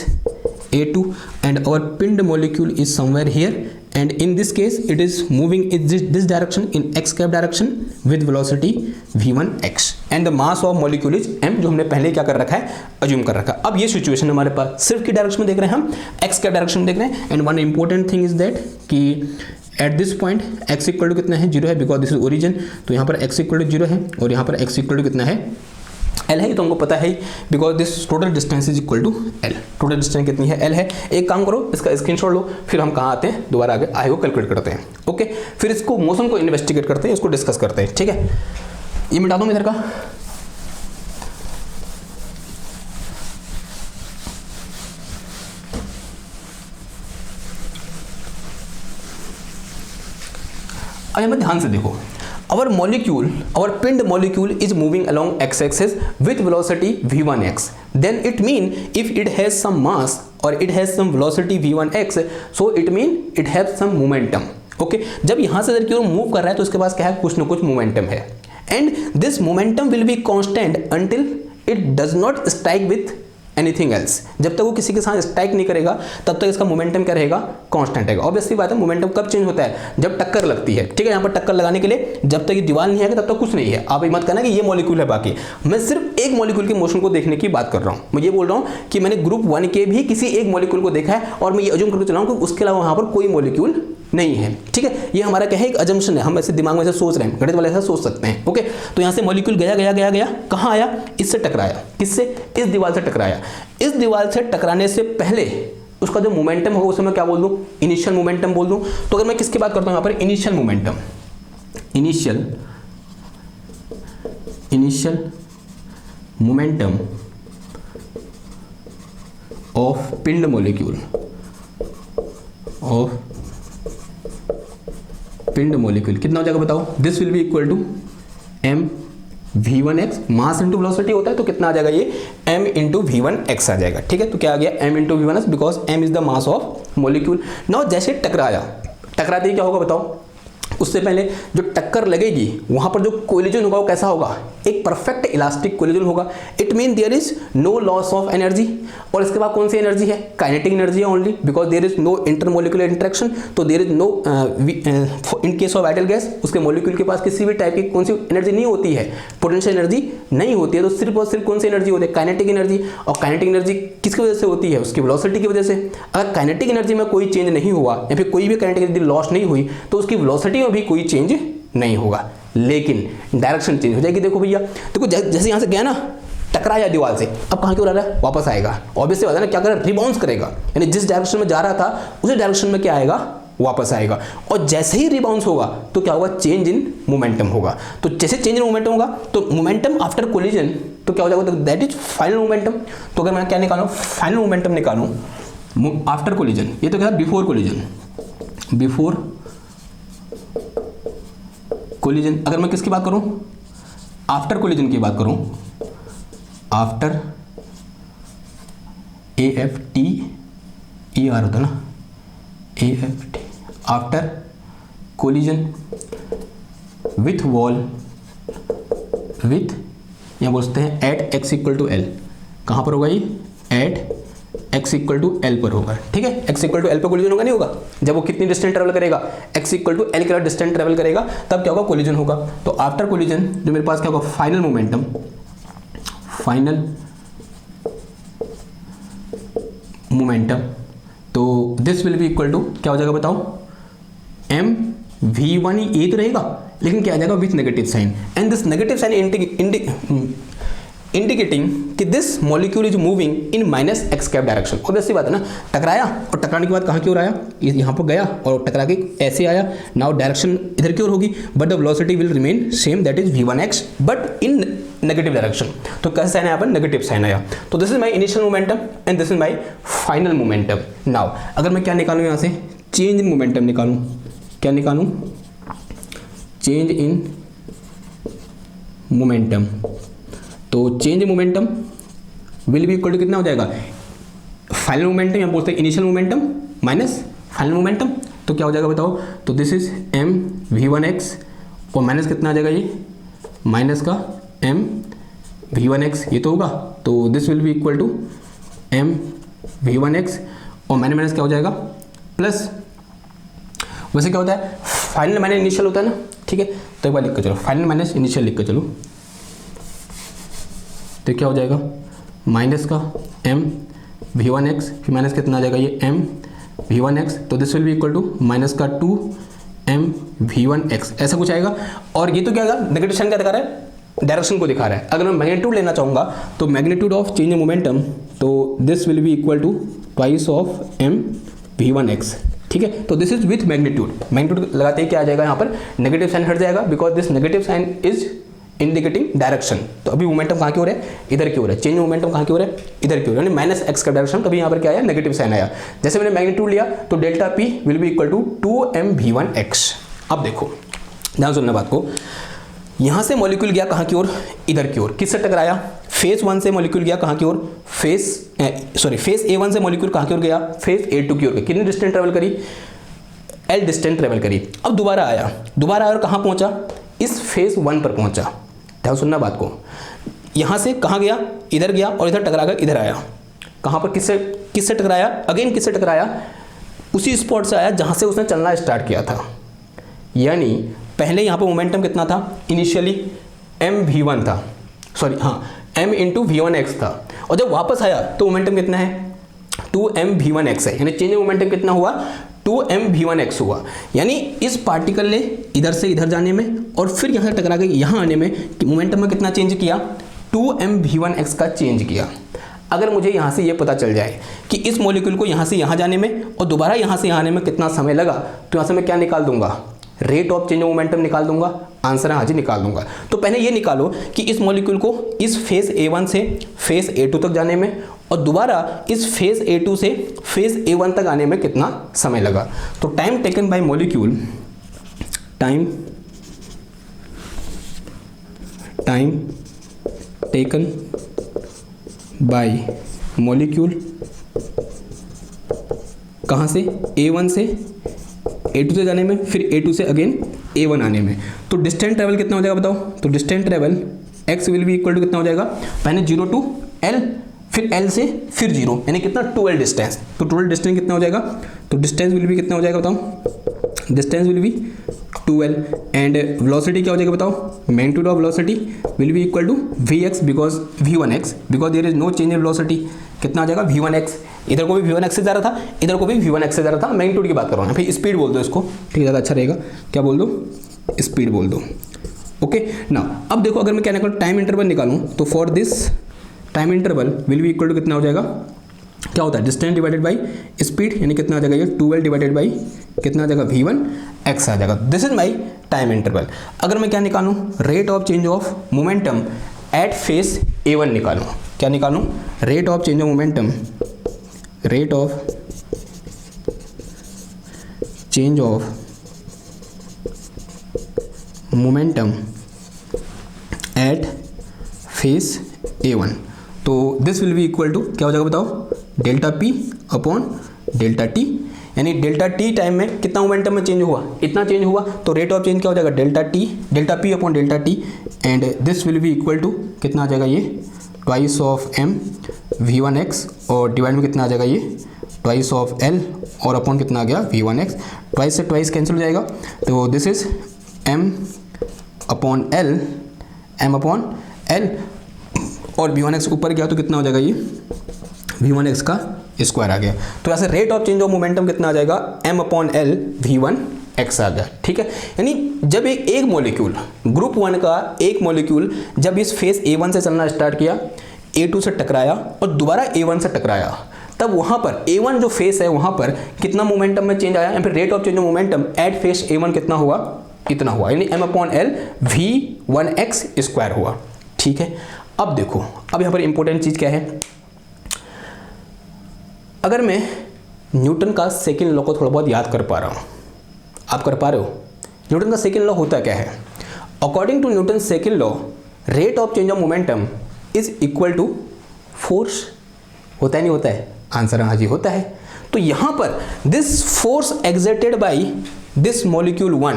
A2, and our pinned molecule is somewhere here, and in this case it is moving in this direction, in x cap direction with velocity v1x, and the mass of molecule is m, जो हमने पहले क्या कर रखा है, assume कर रखा है। अब ये सिचुएशन हमारे पास सिर्फ की डायरेक्शन में देख रहे हैं, हम x cap डायरेक्शन में देख रहे हैं, and one important thing is that कि at this point x equal to कितना है, 0 है, बिकॉज दिस इज ओरिजिन, तो यहाँ पर x इक्वल टू 0 है, और यहाँ पर x इक्वल टू कितना है, L है, तो हमको पता है because this total distance is equal to L, total distance कितनी है, L है। एक काम करो, इसका स्क्रीनशॉट लो, फिर हम कहाँ आते हैं, दोबारा आगे आए को कैलकुलेट करते हैं, ओके, फिर इसको मोशन को इन्वेस्टिगेट करते हैं, इसको डिस्कस करते हैं, ठीक है। ये मिटा दूँ इधर का, अब यहाँ ध्यान से देखो, our molecule, our pinned molecule is moving along x-axis with velocity v1x, then it mean if it has some mass or it has some velocity v1x, so it mean it has some momentum, okay। जब यहाँ से इधर की ओर move कर रहा है तो उसके पास क्या है, कुछ ना कुछ मोमेंटम है, and this momentum will be constant until it does not strike with anything else. जब तक वो किसी के साथ स्ट्राइक नहीं करेगा तब तक इसका मोमेंटम क्या रहेगा, कांस्टेंट रहेगा। ऑब्वियसली बात है, मोमेंटम कब चेंज होता है, जब टक्कर लगती है, ठीक है। यहाँ पर टक्कर लगाने के लिए जब तक ये दीवार नहीं आएगा तब तक कुछ नहीं है। आप ये मत कहना कि ये मॉलिक्यूल है, बाकी मैं सिर्फ एक मॉलिक्यूल के मोशन को देखने की बात कर रहा हूँ। मैं ये बोल रहा हूँ कि मैंने ग्रुप 1 के भी किसी एक मॉलिक्यूल को देखा है, और मैं ये अज्यूम करके चला हूँ कि उसके अलावा वहाँ पर कोई मॉलिक्यूल नहीं है, ठीक है। ये हमारा क्या है, एक अजम्पशन है, हम ऐसे दिमाग में ऐसे सोच रहे हैं, गणित वाले ऐसा सोच सकते हैं, ओके। तो यहाँ से मॉलिक्यूल गया गया गया गया, कहाँ आया, इससे टकराया, किससे, इस दीवार से टकराया। इस दीवार से टकराने से पहले उसका जो मोमेंटम होगा उसे मैं क्या बोल दूं, इनिशियल मोमेंटम बोल दूं। तो अगर मैं किसकी बात करता हूं यहाँ पर, initial momentum, initial momentum of पिंड मॉलिक्यूल, ऑफ पिंड मॉलिक्यूल कितना हो जाएगा बताओ, this will be equal to m v1x, mass into velocity होता है तो कितना आ जाएगा, ये m इंटू v1x आ जाएगा, ठीक है। तो क्या आ गया, m into v1x, because m is the mass of molecule. Now जैसे टकराया, टकराते ही क्या होगा बताओ, उससे पहले जो टक्कर लगेगी वहां पर जो कोलिजन होगा वो कैसा होगा, एक परफेक्ट इलास्टिक कोलिजन होगा। It mean there is no loss of energy, और इसके बाद कौन सी एनर्जी है, काइनेटिक एनर्जी है only, because there is no intermolecular interaction, तो there is no, in case of ideal gas उसके मॉलिक्यूल के पास किसी भी टाइप की कौन सी एनर्जी नहीं होती है, पोटेंशियल एनर्जी नहीं होती है, तो सिर्फ और सिर्फ कौन सी एनर्जी होती है, काइनेटिक एनर्जी। और काइनेटिक एनर्जी किसकी वजह से होती है, उसकी वेलोसिटी की वजह से। अगर काइनेटिक एनर्जी में कोई चेंज नहीं हुआ या फिर कोई भी काइनेटिक एनर्जी लॉस नहीं हुई तो उसकी वेलोसिटी में भी कोई चेंज नहीं होगा, लेकिन डायरेक्शन चेंज हो जाएगी। देखो भैया, देखो जैसे यहां से गया ना, टकराया दीवार से, अब कहां की ओर आ रहा है, वापस आएगा। ऑब्वियसली बात है ना, क्या कर रहा है, रिबाउंस करेगा, यानी जिस डायरेक्शन में जा रहा था उसी डायरेक्शन में क्या आएगा, वापस आएगा। और जैसे ही रिबाउंस होगा तो क्या होगा, चेंज इन मोमेंटम होगा। तो जैसे चेंज इन मोमेंटम होगा तो मोमेंटम आफ्टर कोलिजन तो क्या हो जाएगा, दैट इज फाइनल मोमेंटम। तो अगर मैं क्या निकालूं, फाइनल मोमेंटम निकालूं आफ्टर कोलिजन, ये तो क्या है, बिफोर कोलिजन, बिफोर कोलिजन। अगर मैं किसकी बात करूं, आफ्टर कोलिजन की बात करूं, आफ्टर AFTER होता ना, AFT, after collision with wall, with यहाँ बोलते हैं at x equal to L. कहाँ पर होगा ये, at x equal to L पर होगा, ठीक है। x इक्वल टू एल पर कोलिजन होगा, नहीं होगा। जब वो कितनी डिस्टेंस ट्रेवल करेगा, x इक्वल टू एल के डिस्टेंस ट्रेवल करेगा, तब क्या होगा, कोलिजन होगा। तो आफ्टर कोलिजन जो मेरे पास क्या होगा, फाइनल मोमेंटम, फाइनल मोमेंटम, तो this will be equal to क्या हो जाएगा बताओ, m v1, ये तो रहेगा, लेकिन क्या आ जाएगा, with negative sign, and this negative sign indicating कि this molecule is moving in minus X cap direction. और वैसी बात है ना, टकराया और टकराने के बाद कहाँ की ओर आया, यहाँ पर गया और टकरा के ऐसे आया, नाउ डायरेक्शन इधर की ओर होगी, but the velocity will remain same, that is v1x but in negative direction. तो कैसे साइन आया, यहाँ पर नेगेटिव साइन आया। तो this is my initial momentum and this is my final momentum. Now अगर मैं क्या निकालूँ यहाँ से, चेंज इन मोमेंटम निकालूँ, क्या निकालूँ, चेंज इन मोमेंटम। तो change in momentum will be equal to कितना हो जाएगा, फाइनल मोमेंटम या बोलते हैं initial momentum minus final momentum. तो क्या हो जाएगा बताओ, तो दिस इज m v1x और माइनस कितना आ जाएगा, ये माइनस का m v1x, ये तो होगा। तो this will be equal to m v1x और माइनस माइनस क्या हो जाएगा प्लस। वैसे क्या होता है, फाइनल माइनस इनिशियल होता है ना, ठीक है। तो एक बार लिख कर चलो, फाइनल माइनस इनिशियल लिख कर चलो, तो क्या हो जाएगा माइनस का m v1x, फिर माइनस कितना आ जाएगा ये m v1x। तो this will be equal to minus का 2m v1x, ऐसा कुछ आएगा। और ये तो क्या आएगा, नेगेटिव साइन क्या दिखा रहा है, डायरेक्शन को दिखा रहा है। अगर मैं मैग्नीट्यूड लेना चाहूँगा तो magnitude of change in momentum, तो this will be equal to twice of m v1x, ठीक है। तो this is with magnitude, magnitude लगाते ही क्या आ जाएगा यहाँ पर, नेगेटिव साइन हट जाएगा, because this negative sign is indicating direction. तो अभी मोमेंटम कहाँ की ओर है, इधर की ओर है। चेंज मोमेंटम कहाँ की ओर है, इधर की ओर, यानी माइनस एक्स का डायरेक्शन। तभी यहाँ पर क्या आया, नेगेटिव साइन आया। जैसे मैंने मैग्नीट्यूड लिया तो delta P will be equal to 2m v1x। अब देखो ध्यान सुनना बात को, यहाँ से मॉलिक्यूल गया कहाँ की ओर, इधर की ओर। किससे टकराया, फेज 1 से मॉलिक्यूल गया कहाँ की ओर, फेज A1 से मॉलिक्यूल कहाँ की ओर गया, फेज A2 की ओर। कितनी डिस्टेंस ट्रेवल करी, L डिस्टेंस ट्रेवल करी। अब दोबारा आया और कहाँ पहुँचा, इस फेज 1 पर पहुँचा। ध्यान सुनना बात को, यहाँ से कहाँ गया, इधर गया और इधर टकरा कर इधर आया। कहाँ पर, किससे टकराया, अगेन किससे टकराया, उसी स्पॉट से आया जहाँ से उसने चलना स्टार्ट किया था। यानी पहले यहाँ पर मोमेंटम कितना था, इनिशियली m v1 था, सॉरी हाँ m इंटू v1x था, और जब वापस आया तो मोमेंटम कितना है, 2m v1x है। यानी चेंज मोमेंटम कितना हुआ, 2m v1x हुआ। यानी इस पार्टिकल ने इधर से इधर जाने में और फिर यहाँ से टकरा के यहाँ आने में मोमेंटम में कितना चेंज किया, 2m v1x का चेंज किया। अगर मुझे यहाँ से ये पता चल जाए कि इस मॉलिक्यूल को यहाँ से यहाँ जाने में और दोबारा यहाँ से यहाँ आने में कितना समय लगा, तो यहाँ से मैं क्या निकाल दूंगा, rate of change of momentum निकाल दूंगा। आंसर है हाँ जी, निकाल दूंगा। तो पहले ये निकालो कि इस मॉलिक्यूल को इस फेज A1 से फेज A2 तक जाने में और दोबारा इस फेज A2 से फेज A1 तक आने में कितना समय लगा। तो time taken by molecule, time taken by molecule कहाँ से, A1 से A2 से जाने में, फिर A2 से अगेन A1 आने में। तो डिस्टेंस ट्रेवल कितना हो जाएगा बताओ, तो distance travel x will be equal to कितना हो जाएगा, पहले 0 टू L, फिर L से फिर 0, यानी कितना 2L डिस्टेंस। तो टोटल डिस्टेंस कितना हो जाएगा, तो डिस्टेंस विल बी कितना हो जाएगा बताओ, distance will be 2L and velocity क्या हो जाएगा बताओ, magnitude of velocity will be equal to vx because v1x, because there is no change in velocity. कितना आ जाएगा v1x, इधर को भी v1x से जा रहा था, इधर को भी v1x से जा रहा था। मैग्नीट्यूड की बात कर रहा हूँ, फिर स्पीड बोल दो इसको, ठीक है, ज़्यादा अच्छा रहेगा। क्या बोल दो, स्पीड बोल दो। ओके ना, अब देखो अगर मैं क्या निकालूँ, टाइम इंटरवल निकालूँ, तो for this time interval will be equal to कितना हो जाएगा, क्या होता है, डिस्टेंस डिवाइडेड बाई स्पीड, यानी कितना आ जाएगा ये 2L डिवाइडेड बाई कितना आ जाएगा v1x आ जाएगा। This is my time interval. अगर मैं क्या निकालूँ, rate of change of momentum at face A1 निकालूँ, क्या निकालूँ, rate of change of momentum, rate of change of momentum at face A1। तो this will be equal to क्या हो जाएगा बताओ, delta P upon delta T, यानी delta T time में कितना मोमेंटम में चेंज हुआ, इतना चेंज हुआ। तो रेट ऑफ चेंज क्या हो जाएगा, delta P upon delta T, and this will be equal to कितना आ जाएगा ये, ट्वाइस ऑफ m v1x और डिवाइड में कितना आ जाएगा ये, ट्वाइस ऑफ l और अपॉन कितना आ गया v1x। ट्वाइस से ट्वाइस कैंसिल हो जाएगा, तो this is m upon l और v1x ऊपर गया तो कितना हो जाएगा ये v1x का स्क्वायर आ गया। तो यहाँ से rate of change of momentum कितना आ जाएगा, m upon l v1 X आ गया, ठीक है। यानी जब एक मॉलिक्यूल ग्रुप 1 का एक मॉलिक्यूल जब इस फेस A1 से चलना स्टार्ट किया, A2 से टकराया और दोबारा A1 से टकराया, तब वहां पर A1 जो फेस है वहां पर कितना मोमेंटम में चेंज आया, या फिर rate of change of momentum at face A1 कितना हुआ, इतना हुआ, यानी m/l v1x स्क्वायर हुआ, ठीक है। अब देखो, अब यहां पर इंपॉर्टेंट चीज क्या है, अगर मैं न्यूटन का सेकेंड लॉ को थोड़ा बहुत याद कर पा रहा हूं, आप कर पा रहे हो? न्यूटन का सेकेंड लॉ होता क्या है? According to Newton second law, rate of change of momentum is equal to force. होता है नहीं होता है? आंसर हाँ जी होता है। तो यहां पर this force exerted by this molecule 1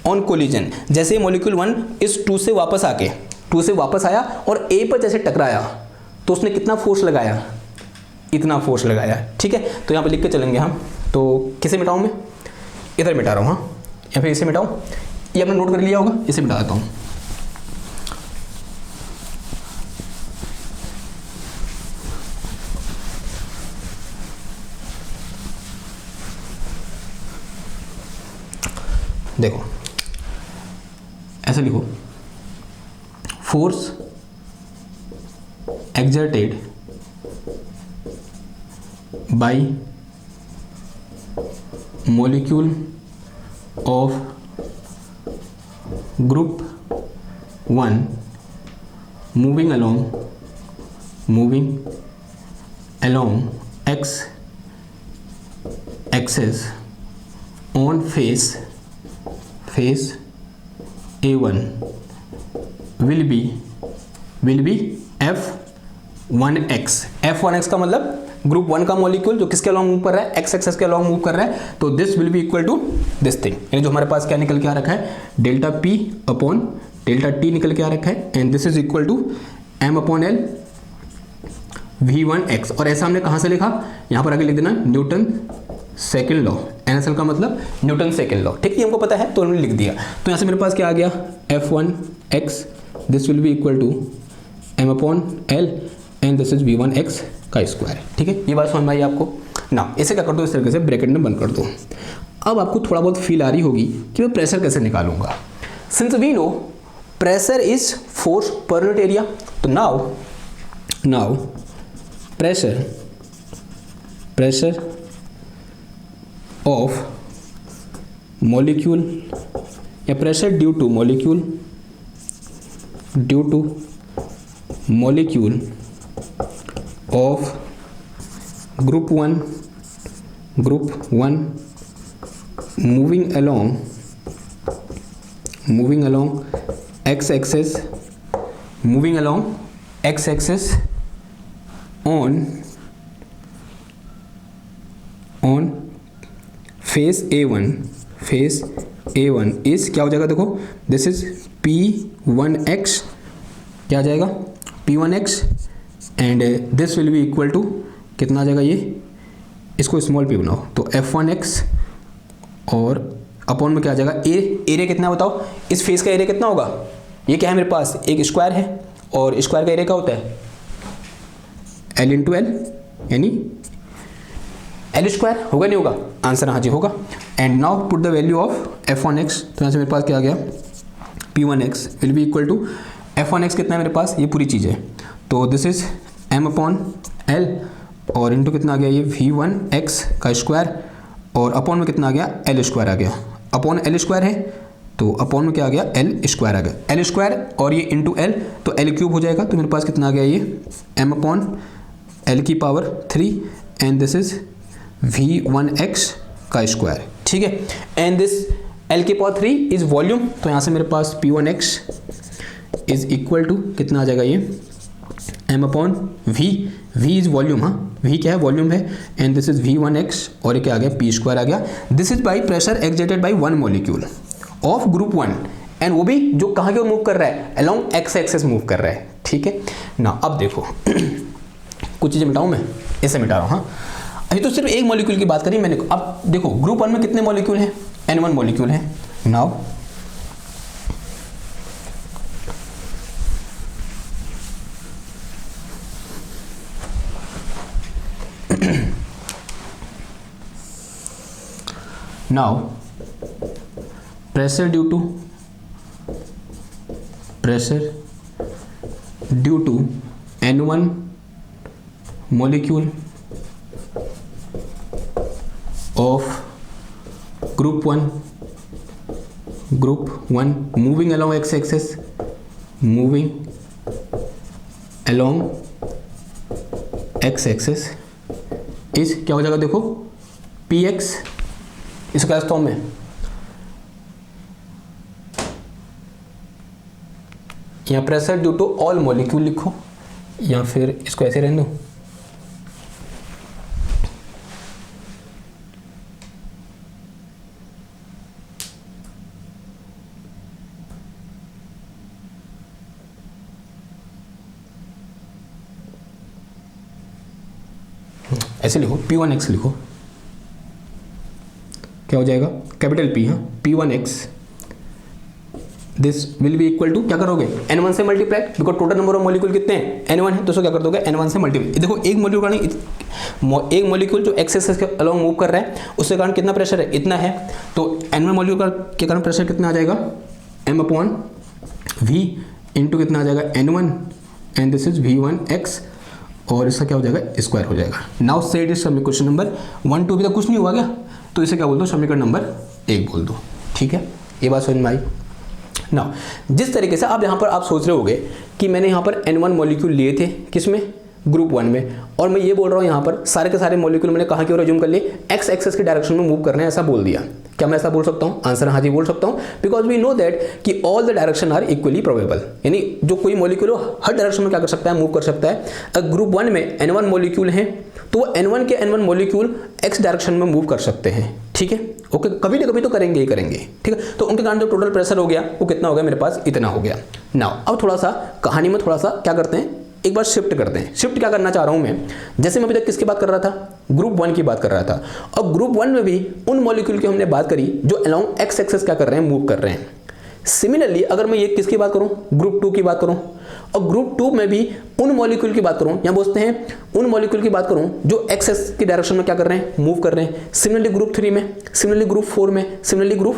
on collision, जैसे मॉलिक्यूल 1 इस 2 से वापस आके 2 से वापस आया और A पर जैसे टकराया तो उसने कितना फोर्स लगाया, इतना फोर्स लगाया, ठीक है। तो यहां पर लिख के चलेंगे हम। तो किसे मिटाऊं मैं? इधर मिटा रहा हूं, हाँ, या फिर इसे मिटाऊं? ये आपने नोट कर लिया होगा, इसे मिटा देता हूं। देखो ऐसे लिखो, force exerted by molecule of group 1 moving along x axis on face A1 will be F1x। F1x का मतलब ग्रुप 1 का मॉलिक्यूल जो किसके अलॉन्ग मूव कर रहा है, एक्स एक्सिस के अलॉन्ग मूव कर रहा है, तो this will be equal to this thing, यानी जो हमारे पास क्या निकल के आ रखा है, delta P upon delta T निकल के आ रखा है, and this is equal to m/l v1x। और ऐसा हमने कहां से लिखा, यहां पर आगे लिख देना न्यूटन सेकेंड लॉ, NSL का मतलब न्यूटन सेकेंड लॉ, ठीक है, हमको पता है तो हमने लिख दिया। तो यहां से मेरे पास क्या आ गया, F1x, this will be equal to m/l and this is v1x का स्क्वायर, ठीक है। ये बात समझ में आई आपको ना? इसे क्या कर दो, इस तरीके से ब्रैकेट में बंद कर दो। अब आपको थोड़ा बहुत फील आ रही होगी कि मैं प्रेशर कैसे निकालूंगा। Since we know pressure is force per unit area, तो नाउ प्रेशर ऑफ मॉलिक्यूल या pressure due to molecule of group 1 moving along x axis on phase A1 is क्या हो जाएगा, देखो दिस इज P1x, क्या आ जाएगा P1x, and this will be equal to कितना आ जाएगा, ये इसको स्मॉल p बनाओ तो F1x, और अपॉन में क्या आ जाएगा एरिया कितना बताओ, इस फेस का एरिया कितना होगा, ये क्या है मेरे पास एक स्क्वायर है, और स्क्वायर का एरिया क्या होता है L इंटू एल, यानी L स्क्वायर, होगा नहीं होगा, आंसर हाँ जी होगा। And now put the value of F1x, तो यहाँ से मेरे पास क्या आ गया P1x will be equal to F1x कितना है मेरे पास, ये पूरी चीज़ है, तो दिस इज m/l और इनटू कितना आ गया ये v1x का स्क्वायर, और अपॉन में कितना आ गया L स्क्वायर आ गया, अपॉन L स्क्वायर है तो अपॉन में क्या आ गया L स्क्वायर आ गया, L स्क्वायर और ये इंटू L तो L क्यूब हो जाएगा, तो मेरे पास कितना आ गया ये m/l की power 3 and this is v1x का स्क्वायर, ठीक है। एंड दिस L की पावर 3 इज वॉल्यूम, तो यहाँ से मेरे पास P1x इज इक्वल टू कितना आ जाएगा ये m/v इज वॉल्यूम, हाँ v क्या है वॉल्यूम है, एंड दिस इज v1x और ये क्या आ गया p स्क्वायर आ गया। This is by pressure exerted by one molecule of group 1, and वो भी जो कहाँ की ओर मूव कर रहा है, अलोंग एक्स एक्सिस मूव कर रहा है, ठीक है ना। अब देखो कुछ चीज़ें मिटाऊँ मैं, इसे मिटा रहा हूँ, हाँ अभी तो सिर्फ एक मॉलिक्यूल की बात करी मैंने। अब देखो ग्रुप 1 में कितने मॉलिक्यूल हैं, N1 मॉलिक्यूल है। Now pressure due to N1 molecule of group 1 moving along x-axis, इस क्या हो जाएगा देखो px इसका फॉर्म में, यहाँ pressure due to all molecule लिखो या फिर इसको ऐसे रहने दो। ऐसे लिखो P1X लिखो, क्या हो जाएगा कैपिटल P, हाँ P1X, this will be equal to क्या करोगे N1 से multiply, because total number of molecule कितने हैं N1 है, तो उसको क्या कर दोगे N1 से मल्टीप्लाई। देखो एक मॉलिक्यूल का नहीं, एक मॉलिक्यूल जो एक्स एक्सिस के अलॉन्ग मूव कर रहा है उसके कारण कितना प्रेशर है, इतना है, तो N1 मॉलिक्यूल के कारण प्रेशर कितना आ जाएगा M/V इंटू कितना आ जाएगा N1 and this is V1X और इसका क्या हो जाएगा स्क्वायर हो जाएगा। नाउ सेट इज समीकरण क्वेश्चन नंबर 1 2 अभी तक कुछ नहीं हुआ क्या, तो इसे क्या बोल दो समीकरण नंबर 1 बोल दो। ठीक है, ये बात समझ में आई। नाउ जिस तरीके से आप यहाँ पर आप सोच रहे होगे कि मैंने यहाँ पर N1 मॉलिक्यूल लिए थे किसमें ग्रुप 1 में, और मैं ये बोल रहा हूँ यहाँ पर सारे के सारे मॉलिक्यूल मैंने कहाँ की ओर रिज्यूम कर लिए एक्स एक्सिस के डायरेक्शन में मूव करने हैं, ऐसा बोल दिया। क्या मैं ऐसा बोल सकता हूँ, आंसर हाँ जी बोल सकता हूँ, बिकॉज वी नो दैट कि all the direction are equally probable, यानी जो कोई मॉलिक्यूल हो हर डायरेक्शन में क्या कर सकता है मूव कर सकता है। अगर ग्रुप 1 में N1 मॉलिक्यूल है तो वो N1 के N1 मॉलिक्यूल एक्स डायरेक्शन में मूव कर सकते हैं। ठीक है, ओके, कभी ना कभी तो करेंगे ही करेंगे। ठीक है, तो उनके कारण जो टोटल प्रेशर हो गया वो कितना हो गया मेरे पास, इतना हो गया। नाउ अब थोड़ा सा कहानी में थोड़ा सा क्या करते हैं, एक बार शिफ्ट करते हैं। शिफ्ट क्या करना चाह रहा हूं मैं, जैसे मैं अभी तक किसकी बात कर रहा था, ग्रुप 1 की बात कर रहा था, और ग्रुप 1 में भी उन मॉलिक्यूल की हमने बात करी जो अलोंग एक्स एक्सिस क्या कर रहे हैं, मूव कर रहे हैं। सिमिलरली अगर मैं ये किसकी बात करूं, ग्रुप 2 की बात करूं, और ग्रुप 2 में भी उन मॉलिक्यूल की बात करूं, या बोलते हैं उन मॉलिक्यूल की बात करूं जो एक्स एक्सिस की डायरेक्शन में क्या कर रहे हैं, मूव कर रहे हैं। सिमिलरली ग्रुप 3 में, सिमिलरली ग्रुप 4 में, सिमिलरली ग्रुप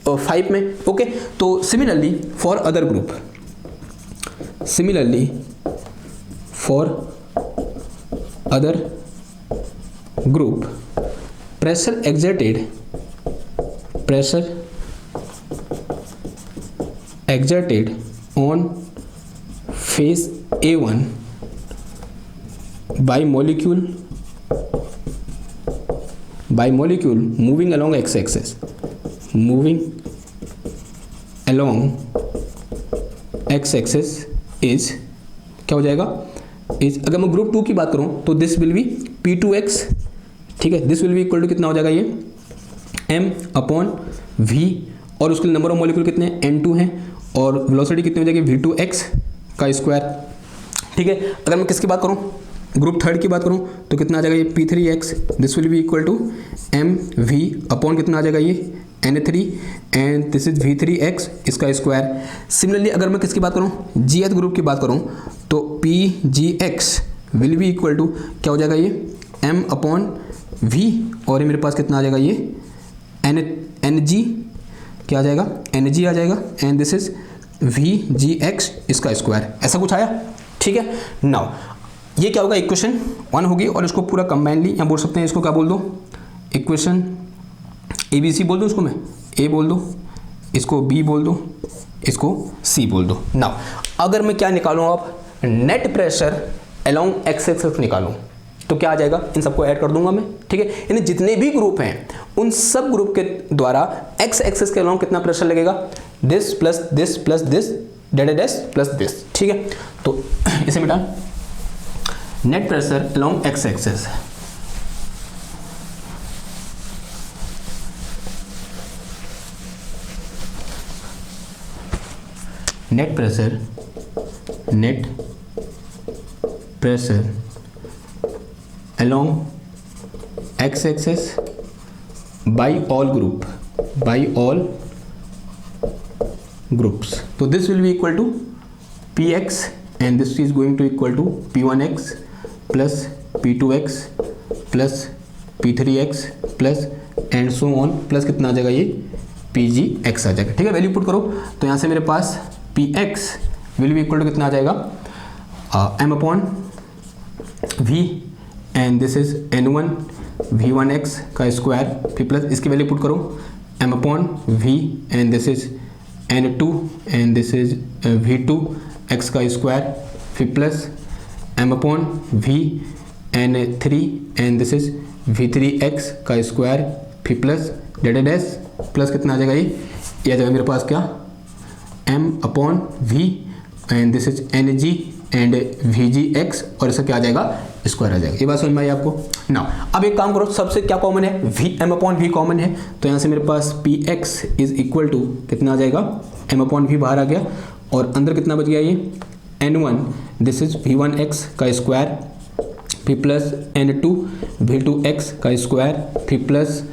5 में। ओके, तो similarly for other group, similarly for other group pressure exerted on phase A1 by molecule moving along x-axis, is क्या हो जाएगा, अगर मैं ग्रुप 2 की बात करूं तो दिस विल बी P2X। ठीक है, this will be equal to कितना हो जाएगा ये M/V, और उसके नंबर ऑफ मॉलिक्यूल कितने हैं N2 हैं, और वेलोसिटी कितनी हो जाएगी V2X का स्क्वायर। ठीक है, अगर मैं किसकी बात करूं, ग्रुप 3 की बात करूं तो कितना आ जाएगा ये P3X, this will be equal to MV upon कितना आ जाएगा ये N3 and this is V3X इसका स्क्वायर। सिमिलरली अगर मैं किसकी बात करूं, GH ग्रुप की बात करूं तो PGX will be equal to क्या हो जाएगा ये M/V, और ये मेरे पास कितना आ जाएगा ये NG क्या आ जाएगा, NG आ जाएगा, एंड दिस इज VGX इसका स्क्वायर। ऐसा कुछ आया। ठीक है, नाउ ये क्या होगा, इक्वेशन 1 होगी, और इसको पूरा कंबाइनली या बोल सकते हैं इसको क्या बोल दो, इक्वेशन ABC बोल दो, इसको मैं A बोल दो, इसको B बोल दो, इसको C बोल दो। नाउ अगर मैं क्या निकालूं, आप net pressure along X axis निकालूं तो क्या आ जाएगा, इन सबको ऐड कर दूंगा मैं। ठीक है, यानी जितने भी ग्रुप हैं उन सब ग्रुप के द्वारा एक्स एक्सिस के अलोंग कितना प्रेशर लगेगा, this plus this plus this dash plus this. ठीक है, तो इसे मिटा, net pressure along X axis, net pressure along x axis by all groups, so this will be equal to Px and this is going to equal to P1X plus P2X plus P3X plus and so on, plus कितना आ जाएगा ये P G x आ जाएगा। ठीक है, value put करो तो यहाँ से मेरे पास P X will be equal to कितना आ जाएगा, M upon V and this is N1 V1x का स्क्वायर फिर प्लस इसकी वैल्यू पुट करो M upon V and this is N2 and this is V2x का स्क्वायर फिर plus M upon V N3 and this is V3x का square फिर plus dead S plus कितना आ जाएगा, ये आ जाएगा मेरे पास क्या, m upon V and this is N G and V G X और इसका क्या आ जाएगा, स्क्वायर आ जाएगा। ये बात समझ में आई आपको ना। अब एक काम करो, सबसे क्या कॉमन है, V M upon V common है तो यहाँ से मेरे पास P X is equal to कितना आ जाएगा, एम अपॉन वी बाहर आ गया और अंदर कितना बच गया, ये N1 दिस इज V1x का स्क्वायर फिर प्लस N2 V2x का स्क्वायर फिर plus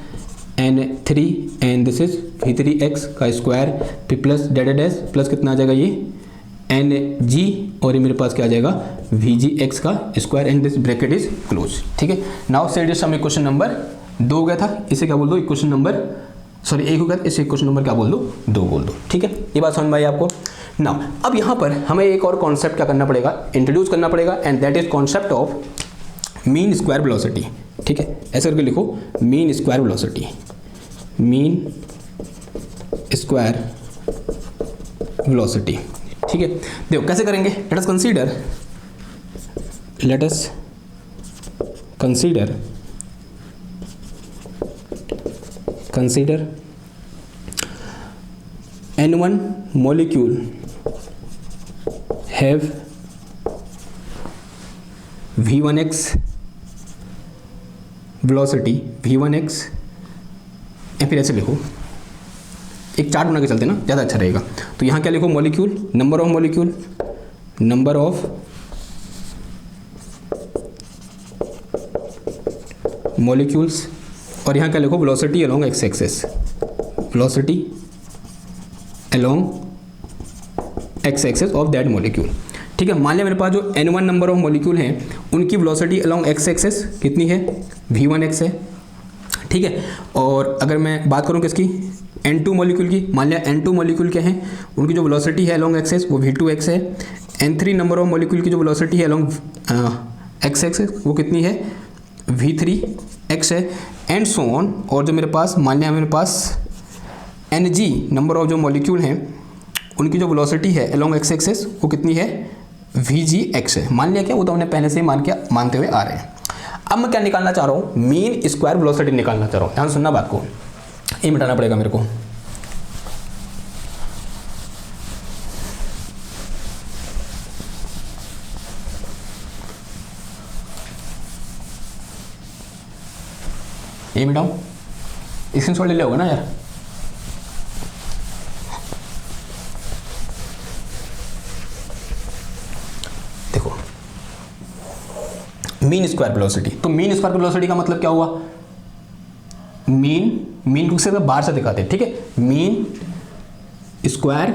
N3 and this is V3x का स्क्वायर फिर प्लस डेड एस प्लस कितना आ जाएगा, ये Ng और ये मेरे पास क्या आ जाएगा, Vgx का square and this bracket is close. ठीक है, नाउ सेट सम इक्वेशन नंबर 2 हो गया था, इसे क्या बोल दो इक्वेशन नंबर, सॉरी 1 हो गया, इसे इक्वेशन नंबर क्या बोल दो, 2 बोल दो। ठीक है, ये बात समझ में आई आपको ना। अब यहाँ पर हमें एक और कॉन्सेप्ट क्या करना पड़ेगा, इंट्रोड्यूस करना पड़ेगा and that is concept of mean square velocity. ठीक है, ऐसे करके लिखो, mean square velocity, mean square velocity. ठीक है, देखो कैसे करेंगे, late us consider N1 molecule have V1x velocity V1x, या फिर ऐसे लिखो, एक चार्ट बना के चलते ना, ज़्यादा अच्छा रहेगा। तो यहाँ क्या लिखो, मॉलिक्यूल, नंबर ऑफ मॉलिक्यूल्स और यहाँ क्या लिखो, velocity along X axis, velocity along X axis of that molecule. ठीक है, मान लिया मेरे पास जो N1 नंबर ऑफ मॉलिक्यूल हैं उनकी वेलोसिटी अलोंग एक्स एक्सेस कितनी है, V1x है। ठीक है, और अगर मैं बात करूँ किसकी, N2 मॉलिक्यूल की, मान लिया N2 मॉलिक्यूल क्या है, उनकी जो वेलोसिटी है अलोंग एक्सेस वो V2x है। N3 नंबर ऑफ मॉलिक्यूल की जो वेलोसिटी है अलोंग एक्स एक्सेस वो कितनी है, V3x है एंड सो ऑन। और जो मेरे पास मान लिया मेरे पास Ng नंबर ऑफ जो मॉलिक्यूल हैं उनकी जो वेलोसिटी है अलोंग एक्स एक्सेस वो कितनी है, Vgx है। मान लिया क्या, वो तो हमने पहले से ही मानते हुए आ रहे हैं। अब मैं क्या निकालना चाह रहा हूँ, मीन स्क्वायर वेलोसिटी निकालना चाह रहा हूँ। ध्यान सुनना बात को, ये मिटाना पड़ेगा मेरे को। ये मिटाऊं, स्क्रीनशॉट ले लिया होगा ना यार। देखो मीन स्क्वायर वेलोसिटी, तो मीन स्क्वायर वेलोसिटी का मतलब क्या हुआ, मीन को से बाहर से दिखाते हैं। ठीक है, मीन स्क्वायर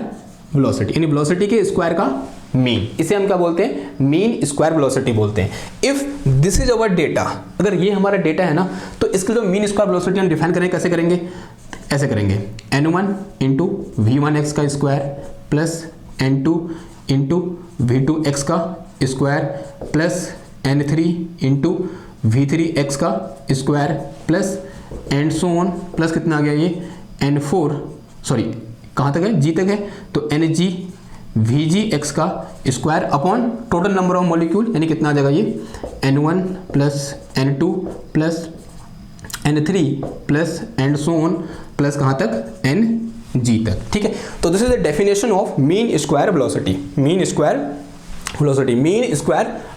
वेलोसिटी यानी वेलोसिटी के स्क्वायर का मीन, इसे हम क्या बोलते हैं, मीन स्क्वायर वेलोसिटी बोलते हैं। If this is our data, अगर ये हमारा डेटा है ना तो इसके जो मीन स्क्वायर वेलोसिटी हम डिफाइन करेंगे, कैसे करेंगे, ऐसे करेंगे, N1 इंटू V1x का square plus N2 into V2x का square plus N3 into V3x का square plus and so on plus कितना आ गया, ये N4, सॉरी कहाँ तक है, G तक है, तो Ng Vgx का square upon total number of molecule यानी कितना आ जाएगा, ये N1 plus N2 plus N3 plus and so on plus कहाँ तक, Ng तक। ठीक है, तो this is the definition of mean square velocity, mean square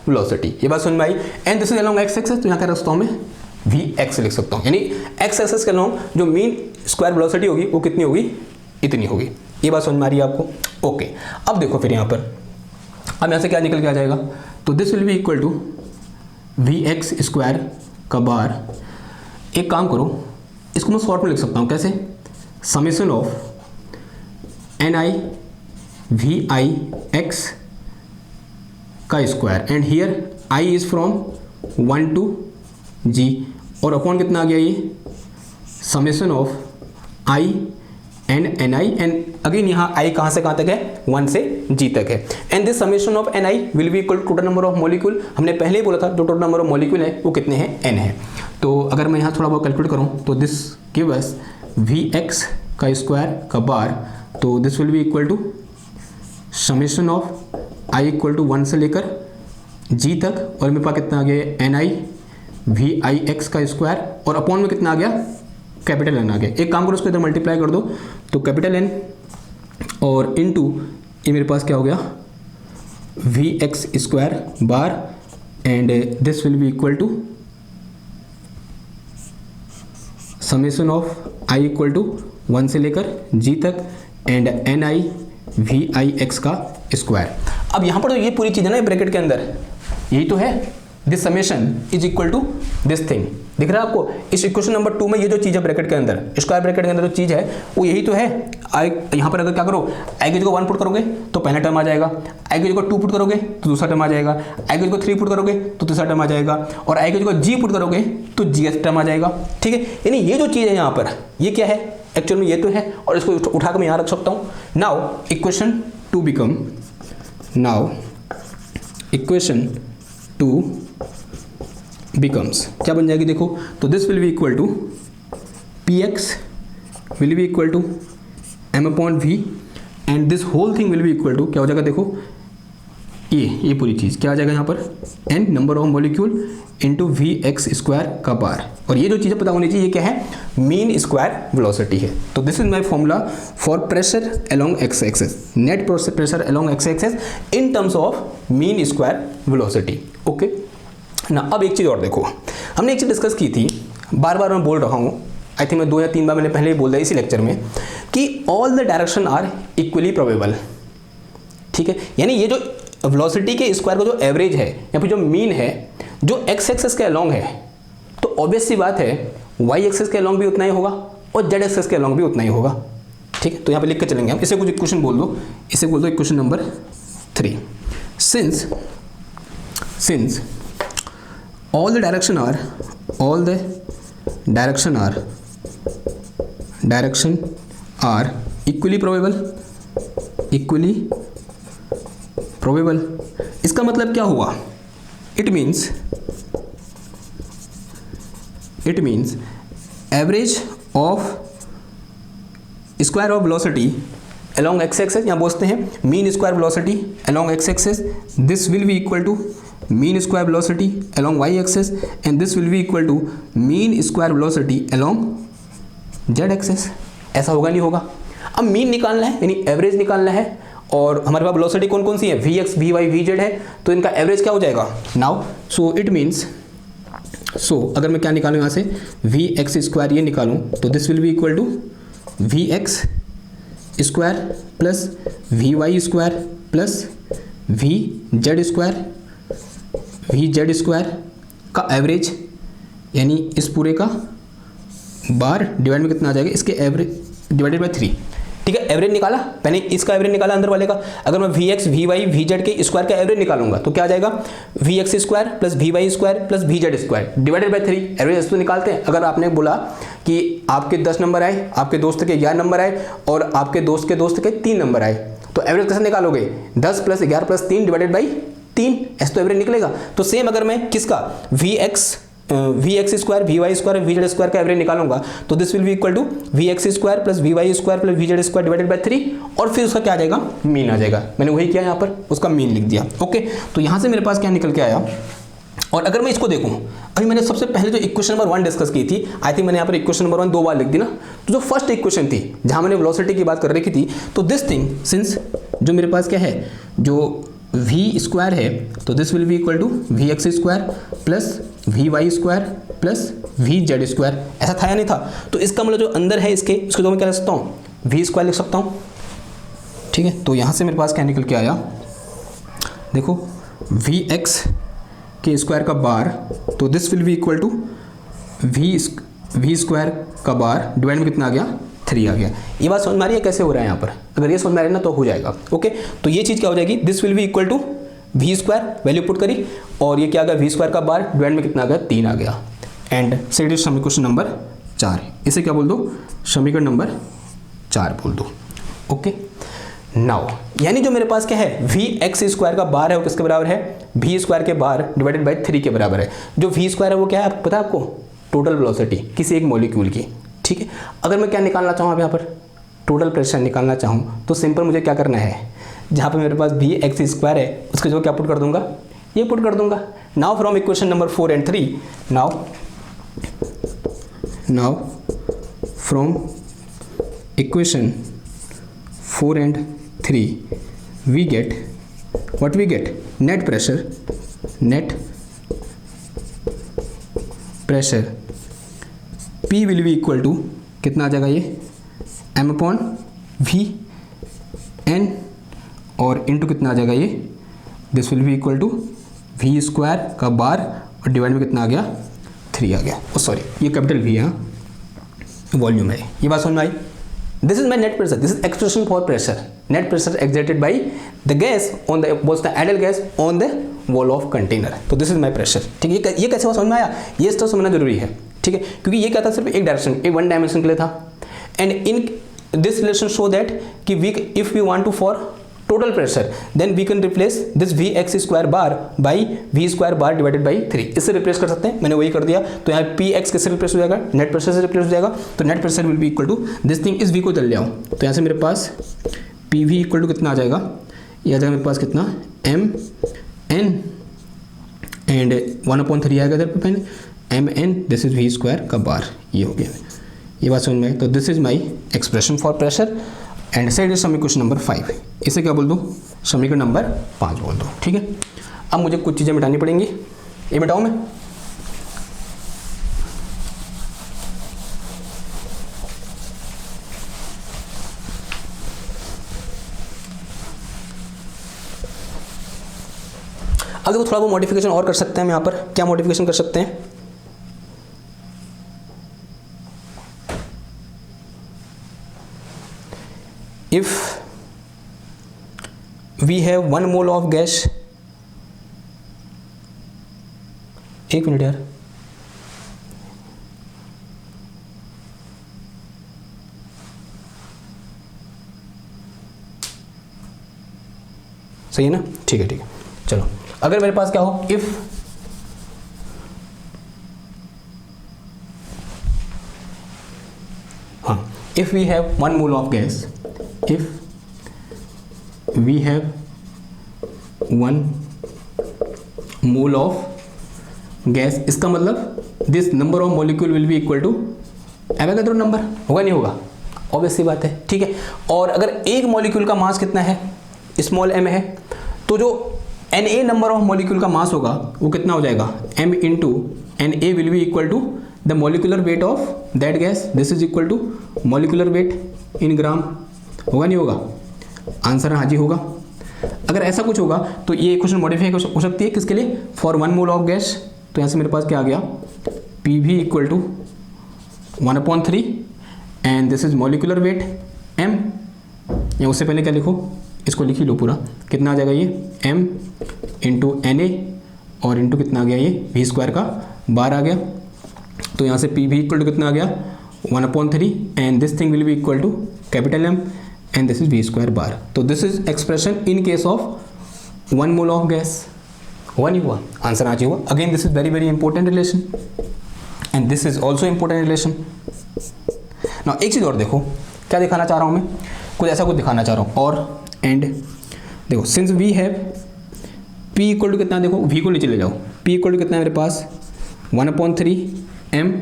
velocity. ये बात समझ में आई। And this is along X axis, तो यहाँ क्या रख सकता हूँ मैं, Vx लिख सकता हूँ, यानी एक्स एक्सेस के अलोंग जो मीन स्क्वायर वेलोसिटी होगी वो कितनी होगी, इतनी होगी। ये बात समझ में आ रही है आपको। ओके, अब देखो फिर यहाँ पर, अब यहाँ से क्या निकल के आ जाएगा, तो this will be equal to Vx square का बार, एक काम करो इसको मैं शॉर्ट में लिख सकता हूँ, कैसे, समेशन ऑफ Ni Vix का square and here I is from 1 to G और अपॉन कितना आ गया, ये summation of I and N I, and again यहाँ आई कहाँ से कहाँ तक है, 1 से g तक है। And this summation of N I will be equal to total number of molecule. हमने पहले ही बोला था जो टोटल नंबर ऑफ मॉलिक्यूल है वो कितने हैं, n है। तो अगर मैं यहाँ थोड़ा बहुत कैलकुलेट करूँ तो दिस गिव अस Vx का स्क्वायर का बार, तो this will be equal to summation of i equal to 1 से लेकर g तक, और मेरे पास कितना आ गया एन आई Vix का स्क्वायर, और अपॉन में कितना आ गया, कैपिटल एन आ गया। एक काम करो, उसको इधर मल्टीप्लाई कर दो, तो कैपिटल एन और इनटू ये मेरे पास क्या हो गया Vx square bar, and this will be equal to summation of i equal to 1 से लेकर g तक, एंड एन आई Vix का स्क्वायर। अब यहाँ पर तो ये पूरी चीज़ है ना ब्रैकेट के अंदर, यही तो है, this summation is equal to this thing. दिख रहा है आपको इस इक्वेशन नंबर 2 में ये जो चीज़ है ब्रैकेट के अंदर, स्क्वायर ब्रैकेट के अंदर जो चीज़ है वो यही तो है। आई यहाँ पर अगर क्या करो, आई की जगह 1 पुट करोगे तो पहला टर्म आ जाएगा, आई की जगह 2 पुट करोगे तो दूसरा टर्म आ जाएगा, आई की जगह 3 पुट करोगे तो तीसरा टर्म आ जाएगा, और आई की जगह g पुट करोगे तो gth टर्म आ जाएगा। ठीक है, यानी ये जो चीज़ है यहाँ पर ये क्या है, एक्चुअल में ये तो है, और इसको उठा कर मैं यहाँ रख सकता हूँ। Now equation 2 become, now equation 2 becomes क्या बन जाएगी, देखो, तो this will be equal to px will be equal to m upon v, and this whole thing will be equal to क्या हो जाएगा, देखो ये पूरी चीज़ क्या आ जाएगा यहाँ पर, n number of molecule into Vx square का बार, और ये जो चीज़ें पता होनी चाहिए ये क्या है, मीन स्क्वायर वेलोसिटी है। तो this is my formula for pressure along X axis, net pressure along X axis in terms of mean square velocity. Okay ना, अब एक चीज़ और देखो, हमने एक चीज़ डिस्कस की थी, बार बार मैं बोल रहा हूँ, आई थिंक मैं 2 या 3 बार मैंने पहले ही बोल दिया इसी लेक्चर में, कि all the direction are equally probable. ठीक है, यानी ये जो वेलोसिटी के स्क्वायर का जो एवरेज है या फिर जो मीन है जो एक्स एक्सेस के अलोंग है, तो ऑब्वियस सी बात है वाई एक्सेस के अलोंग भी उतना ही होगा और जेड एक्सेस के अलोंग भी उतना ही होगा। ठीक है, तो यहाँ पे लिख के चलेंगे हम, इसे कुछ इक्वेशन बोल दो, इसे बोल दो equation number 3। Since all the direction are equally probable, इसका मतलब क्या हुआ, it means average of square of velocity along x axis, यहाँ बोलते हैं mean square velocity along x axis, this will be equal to mean square velocity along y axis, and this will be equal to mean square velocity along z axis। ऐसा होगा नहीं होगा। अब mean निकालना है यानी एवरेज निकालना है, और हमारे पास वेलोसिटी कौन कौन सी है, Vx, Vy, Vz है, तो इनका एवरेज क्या हो जाएगा नाउ। सो इट मीन्स, सो अगर मैं क्या निकालूँ यहाँ से, Vx स्क्वायर ये निकालूँ तो this will be equal to Vx square plus Vy square plus Vz square का एवरेज, यानी इस पूरे का बार डिवाइड में कितना आ जाएगा, इसके एवरेज डिवाइडेड बाय 3। ठीक है, एवरेज निकाला, मैंने इसका एवरेज निकाला अंदर वाले का। अगर मैं Vx, Vy, Vz के स्क्वायर का एवरेज निकालूंगा तो क्या आ जाएगा, Vx square plus Vy square plus Vz square divided by 3। Average तो निकालते हैं। अगर आपने बोला कि आपके 10 नंबर आए, आपके दोस्त के 11 नंबर आए और आपके दोस्त के 3 नंबर आए, तो एवरेज कैसे निकालोगे, 10 प्लस 11 प्लस 3 डिवाइडेड बाई 3, ऐसे तो एवरेज निकलेगा। तो सेम अगर मैं किसका Vx square, Vy square, Vz square का एवरेज निकालूंगा तो this will be equal to Vx square plus Vy square plus Vz square divided by 3, और फिर उसका क्या आ जाएगा, मीन आ जाएगा। मैंने वही किया यहाँ पर, उसका मीन लिख दिया। ओके, तो यहाँ से मेरे पास क्या निकल के आया, और अगर मैं इसको देखूँ, अभी मैंने सबसे पहले जो इक्वेशन नंबर 1 डिस्कस की थी, आई थिंक मैंने यहाँ पर इक्वेशन नंबर 1 2 बार लिख दी ना, तो जो फर्स्ट इक्वेशन थी जहाँ मैंने वेलोसिटी की बात कर रखी थी, तो दिस थिंग सिंस जो मेरे पास क्या है, जो v स्क्वायर है, तो this will be equal to Vx square plus Vy square plus Vz square, ऐसा था या नहीं था। तो इसका मतलब जो अंदर है इसके, उसको तो मैं क्या लिख सकता हूँ, v स्क्वायर लिख सकता हूँ। ठीक है, तो यहाँ से मेरे पास क्या निकल के आया, देखो Vx के स्क्वायर का बार, तो this will be equal to v square का बार डिवाइड में कितना आ गया, 3 आ गया। ये बात समझ में आ रही है कैसे हो रहा है यहाँ पर, अगर ये समझ में आ रही है ना तो हो जाएगा। ओके, तो ये चीज़ क्या हो जाएगी, this will be equal to v square, value put करी, और ये क्या आ गया, v स्क्वायर का बार डिवाइड में कितना आ गया, 3 आ गया। एंड सेट इज समीकरण नंबर 4, इसे क्या बोल दो, समीकरण नंबर 4 बोल दो। ओके, नाउ यानी जो मेरे पास क्या है वी एक्स स्क्वायर का बार है वो किसके बराबर है, वी स्क्वायर के बार डिवाइडेड बाई 3 के बराबर है। जो वी स्क्वायर है वो क्या है पता है आपको, टोटल वेलोसिटी किसी एक मॉलिक्यूल की। ठीक है, अगर मैं क्या निकालना चाहूँ अब यहाँ पर टोटल प्रेशर निकालना चाहूँ तो सिंपल मुझे क्या करना है, जहाँ पे मेरे पास वी एक्स स्क्वायर है उसके जो क्या पुट कर दूंगा, ये पुट कर दूंगा। Now from equation number 4 and 3, now from equation 4 and 3 we get what we get, net pressure P will be equal to कितना आ जाएगा ये m अपॉन v n और इंटू कितना आ जाएगा ये, this will be equal to V square का बार और डिवाइड में कितना आ गया 3 आ गया। ओ सॉरी ये कैपिटल वी है, वॉल्यूम है। ये बात समझ में आई। This is my net pressure. This is expression for pressure. Net pressure exerted by the gas on the ideal gas on the wall of container. तो this is my pressure. ठीक है, ये कैसे समझ में आया, ये तो समझना जरूरी है। ठीक है, क्योंकि ये क्या था सिर्फ एक डायरेक्शन, एक वन डायमेंशन के लिए था। And in this relation show that कि we if we want to for total pressure then we can replace this v x square bar by v square bar divided by 3। इससे replace कर सकते हैं, मैंने वही कर दिया। तो यहाँ p x किससे रिप्लेस हो जाएगा, नेट प्रेशर से रिप्लेस हो जाएगा। तो net pressure will be equal to this thing, इस v को चल जाओ तो यहाँ से मेरे पास पी वी इक्वल टू कितना आ जाएगा, ये आ जाएगा मेरे पास कितना m n एंड 1/3 आएगा इधर पे पेन m n, this is v square का बार। ये हो गया, ये बात समझ में आई। तो this is my expression for pressure and set is समीकरण नंबर 5। इसे क्या बोल दो, समीकरण नंबर 5 बोल दो। ठीक है, अब मुझे कुछ चीज़ें मिटानी पड़ेंगी, ये मिटाऊँ मैं। अब देखो थोड़ा वो मॉडिफिकेशन और कर सकते हैं हम यहाँ पर। क्या मॉडिफिकेशन कर सकते हैं, if we have 1 mole of gas, एक मिनट यार, सही है ना, ठीक है ठीक है। चलो अगर मेरे पास क्या हो, इफ हाँ if we have 1 mole of gas, if we have 1 mole of gas, इसका मतलब this number of molecule will be equal to Avogadro number, होगा नहीं होगा, ऑब्वियस सी बात है। ठीक है, और अगर एक मॉलिक्यूल का मास कितना है, स्मॉल m है, तो जो Na नंबर ऑफ मॉलिक्यूल का मास होगा वो कितना हो जाएगा, m into Na will be equal to the molecular weight of that gas, this is equal to molecular weight in gram, होगा नहीं होगा, आंसर हाँ जी होगा। अगर ऐसा कुछ होगा तो ये क्वेश्चन मॉडिफाई हो सकती है किसके लिए, फॉर 1 मोल ऑफ गैस। तो यहाँ से मेरे पास क्या आ गया, P V equal to 1/3 and this is molecular weight m, या उससे पहले क्या लिखो, इसको लिख ही लो पूरा, कितना आ जाएगा ये m इंटू Na और इंटू कितना आ गया ये वी स्क्वायर का बार आ गया। तो यहाँ से पी वी इक्वल टू कितना आ गया 1/3 and this thing will be equal to capital M and this is V square bar. तो this is expression in case of 1 mole of gas, हुआ नहीं हुआ, आंसर आज हुआ। Again this is very very important relation and this is also important relation. ना एक चीज़ और देखो, क्या दिखाना चाह रहा हूँ मैं, कुछ ऐसा कुछ दिखाना चाह रहा हूँ। और एंड देखो since we have P equal to कितना, देखो वी को नीचे ले जाओ, पी इक्वल टू कितना है मेरे पास 1/3 m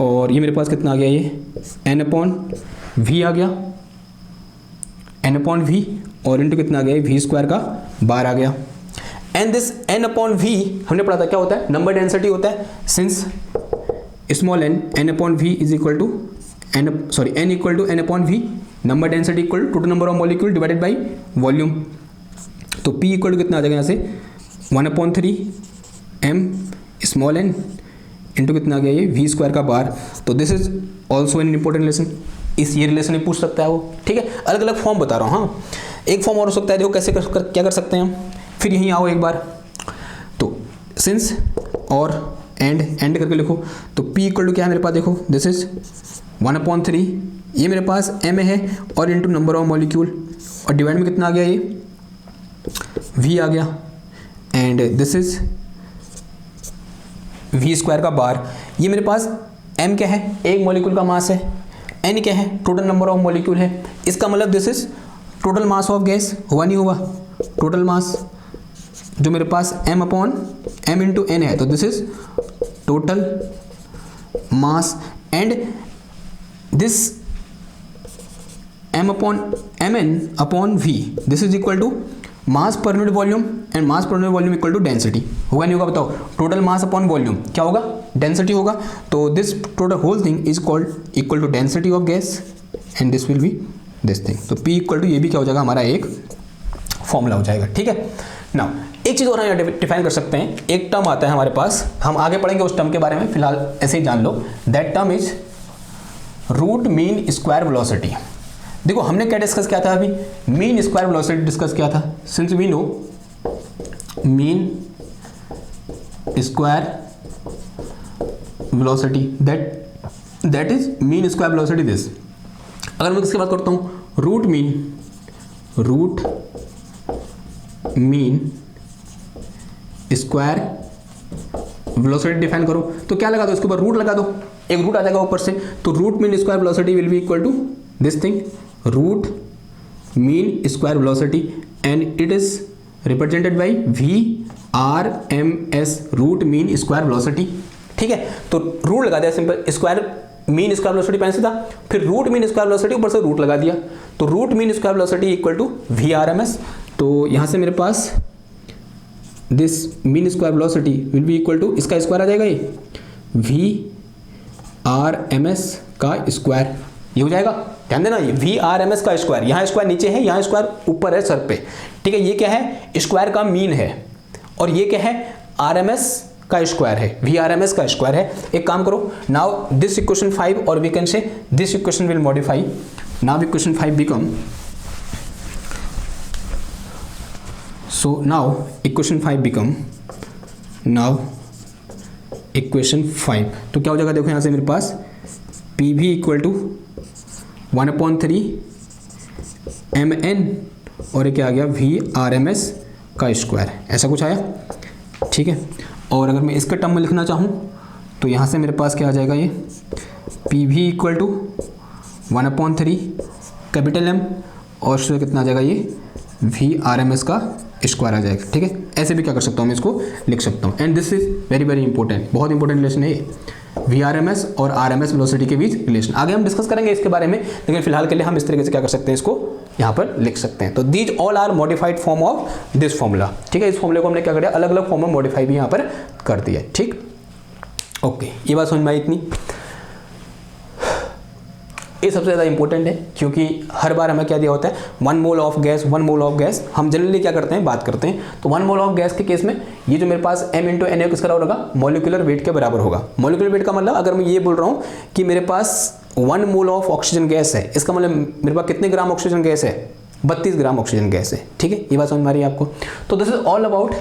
और ये मेरे पास कितना आ गया, ये n/v आ गया, n/v और इंटू कितना आ गया, वी स्क्वायर का बार आ गया। एंड दिस n/v हमने पढ़ा था क्या होता है, नंबर डेंसिटी होता है। Since small n/v is equal to n equal to n/v, number density equal to total number of molecule divided by volume. तो p इक्वल टू कितना आ जाएगा यहाँ से 1/3 m स्मॉल n इंटू कितना आ गया ये वी स्क्वायर का बार। तो this is also an important relation, इस ये रिलेशन में पूछ सकता है वो। ठीक है, अलग अलग फॉर्म बता रहा हूँ। हाँ, एक फॉर्म और हो सकता है, देखो कैसे क्या कर सकते हैं हम। फिर यहीं आओ एक बार, तो सिंस और एंड करके लिखो। तो p इक्वल टू क्या है मेरे पास, देखो दिस इज 1/3 ये मेरे पास m है और इंटू नंबर ऑफ मॉलिक्यूल, और डिवाइड में कितना आ गया, ये v आ गया, and this is v square का बार। ये मेरे पास m क्या है, एक मॉलिक्यूल का मास है, n क्या है, टोटल नंबर ऑफ मॉलिक्यूल है। इसका मतलब this is total mass of gas, हुआ नहीं हुआ, टोटल मास जो मेरे पास m upon m into n है, तो this is total mass, and this m upon mn upon v, this is equal to mass per unit volume, and mass per unit volume equal to density. होगा नहीं होगा बताओ, total mass upon volume क्या होगा, density होगा। तो this total whole thing is called equal to density of gas, and this will be this thing. तो P equal to ये भी क्या हो जाएगा, हमारा एक फॉर्मूला हो जाएगा, ठीक है। नाउ एक चीज़ और हम डिफाइन कर सकते हैं, एक टर्म आता है हमारे पास, हम आगे पढ़ेंगे उस टर्म के बारे में, फिलहाल ऐसे ही जान लो। That term is root mean square velocity. देखो हमने क्या डिस्कस किया था अभी, मीन स्क्वायर वेलोसिटी डिस्कस किया था। Since we know mean square velocity, that is mean square velocity this. अगर मैं किसकी बात करता हूँ, root mean square velocity define करो, तो क्या लगा दो, इसके ऊपर रूट लगा दो, एक रूट आ जाएगा ऊपर से, तो root mean square velocity will be equal to this thing, root mean square velocity, and it is represented by VRMS, root mean square velocity, ठीक है। तो रूट लगा दिया simple, square mean square velocity पहले से था, फिर रूट मीन स्क्वायर वेलोसिटी ऊपर से रूट लगा दिया, तो root mean square velocity equal to VRMS। तो यहाँ से मेरे पास this mean square velocity will be equal to, इसका स्क्वायर आ जाएगा ये VRMS का स्क्वायर, ये हो जाएगा, ध्यान देना, ये VRMS का स्क्वायर, यहाँ स्क्वायर नीचे है, यहाँ स्क्वायर ऊपर है सर पे, ठीक है। ये क्या है, स्क्वायर का मीन है, और ये क्या है, RMS का स्क्वायर है, VRMS का स्क्वायर है। एक काम करो, नाउ दिस इक्वेशन 5, और we can say this equation will modify. Now equation 5 become, so now equation 5 become, now equation 5, तो क्या हो जाएगा, देखो यहाँ से मेरे पास PV इक्वल टू 1/3 mn, और ये क्या आ गया, VRMS का स्क्वायर, ऐसा कुछ आया, ठीक है। और अगर मैं इसके टर्म में लिखना चाहूँ तो यहाँ से मेरे पास क्या आ जाएगा, ये PV equal to 1/3 capital M, और उससे कितना आ जाएगा, ये VRMS का स्क्वायर आ जाएगा, ठीक है। ऐसे भी क्या कर सकता हूँ, मैं इसको लिख सकता हूँ, and this is very very important, बहुत इंपॉर्टेंट रिलेशन है ये, VRMS और RMS वेलोसिटी के बीच रिलेशन। आगे हम डिस्कस करेंगे इसके बारे में, लेकिन फिलहाल के लिए हम इस तरीके से क्या कर सकते हैं, इसको यहाँ पर लिख सकते हैं। तो these all are modified form of this formula, ठीक है। इस फॉर्मूले को हमने क्या किया, अलग अलग फॉर्म में मॉडिफाई भी यहाँ पर कर दिया, ठीक, ओके। ये बात समझ में आई इतनी, ये सबसे ज़्यादा इंपॉर्टेंट है, क्योंकि हर बार हमें क्या दिया होता है, 1 mole of gas, 1 mole of gas, हम जनरली क्या करते हैं, बात करते हैं। तो 1 मोल ऑफ गैस के केस में ये जो मेरे पास m इंटू एन किसका होगा, मॉलिक्यूलर वेट के बराबर होगा। मॉलिक्यूलर वेट का मतलब, अगर मैं ये बोल रहा हूँ कि मेरे पास 1 मोल ऑफ ऑक्सीजन गैस है, इसका मतलब मेरे पास कितने ग्राम ऑक्सीजन गैस है, 32 ग्राम ऑक्सीजन गैस है, ठीक है। ये बात समझ में आ रही है आपको। तो this is all about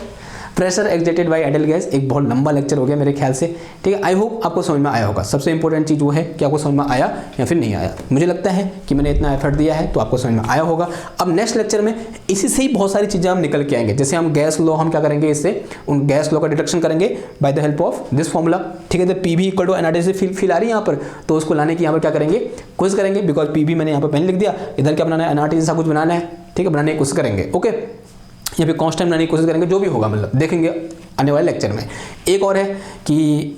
pressure exerted by ideal gas. एक बहुत लंबा लेक्चर हो गया मेरे ख्याल से, ठीक है। आई होप आपको समझ में आया होगा। सबसे इंपॉर्टेंट चीज़ वो है कि आपको समझ में आया या फिर नहीं आया। मुझे लगता है कि मैंने इतना एफर्ट दिया है तो आपको समझ में आया होगा। अब नेक्स्ट लेक्चर में इसी से ही बहुत सारी चीज़ें हम निकल के आएंगे। जैसे हम गैस लॉ, हम क्या करेंगे, इससे उन गैस लॉ का डिटेक्शन करेंगे by the help of this formula, ठीक है। तो पी इक्वल टू एनआरटी से फील आ रही है यहाँ पर, तो उसको लाने की यहाँ पर क्या करेंगे, कोशिश करेंगे। बिकॉज पी मैंने यहाँ पर पहले लिख दिया, इधर क्या बनाना है, एनआरटी जैसा कुछ बनाना है, ठीक है, बनाने की कोशिश करेंगे, ओके। या फिर कांस्टेंट बनाने की कोशिश करेंगे, जो भी होगा मतलब देखेंगे आने वाले लेक्चर में। एक और है कि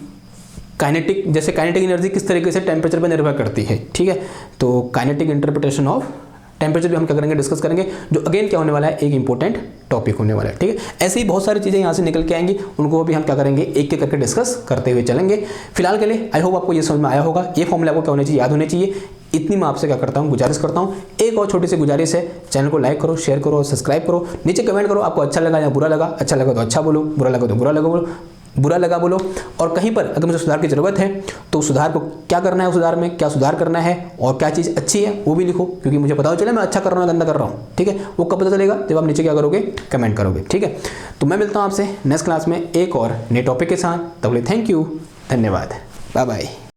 काइनेटिक, जैसे काइनेटिक एनर्जी किस तरीके से टेम्परेचर पर निर्भर करती है, ठीक है। तो काइनेटिक इंटरप्रिटेशन ऑफ टेम्परेचर भी हम क्या करेंगे, डिस्कस करेंगे, जो अगेन क्या होने वाला है, एक इंपॉर्टेंट टॉपिक होने वाला है, ठीक है। ऐसे ही बहुत सारी चीज़ें यहाँ से निकल के आएंगी, उनको भी हम क्या करेंगे, एक एक करके डिस्कस करते हुए चलेंगे। फिलहाल के लिए आई होप आपको ये समझ में आया होगा। ये फॉर्मूला आपको क्या होना चाहिए, याद होने चाहिए। इतनी मैं आपसे क्या करता हूँ, गुजारिश करता हूँ। एक और छोटी सी गुजारिश है, चैनल को लाइक करो, शेयर करो और सब्सक्राइब करो। नीचे कमेंट करो आपको अच्छा लगा या बुरा लगा। अच्छा लगा तो अच्छा बोलो, बुरा लगा तो बुरा लगा बोलो। और कहीं पर अगर मुझे सुधार की ज़रूरत है तो सुधार को क्या करना है, सुधार में क्या सुधार करना है और क्या चीज़ अच्छी है वो भी लिखो, क्योंकि मुझे पता हो चले मैं अच्छा कर रहा हूँ, गंदा कर रहा हूँ, ठीक है। वो कब पता चलेगा, जब आप नीचे क्या करोगे, कमेंट करोगे, ठीक है। तो मैं मिलता हूँ आपसे नेक्स्ट क्लास में एक और नए टॉपिक के साथ। तब तक थैंक यू, धन्यवाद, बाय बाय।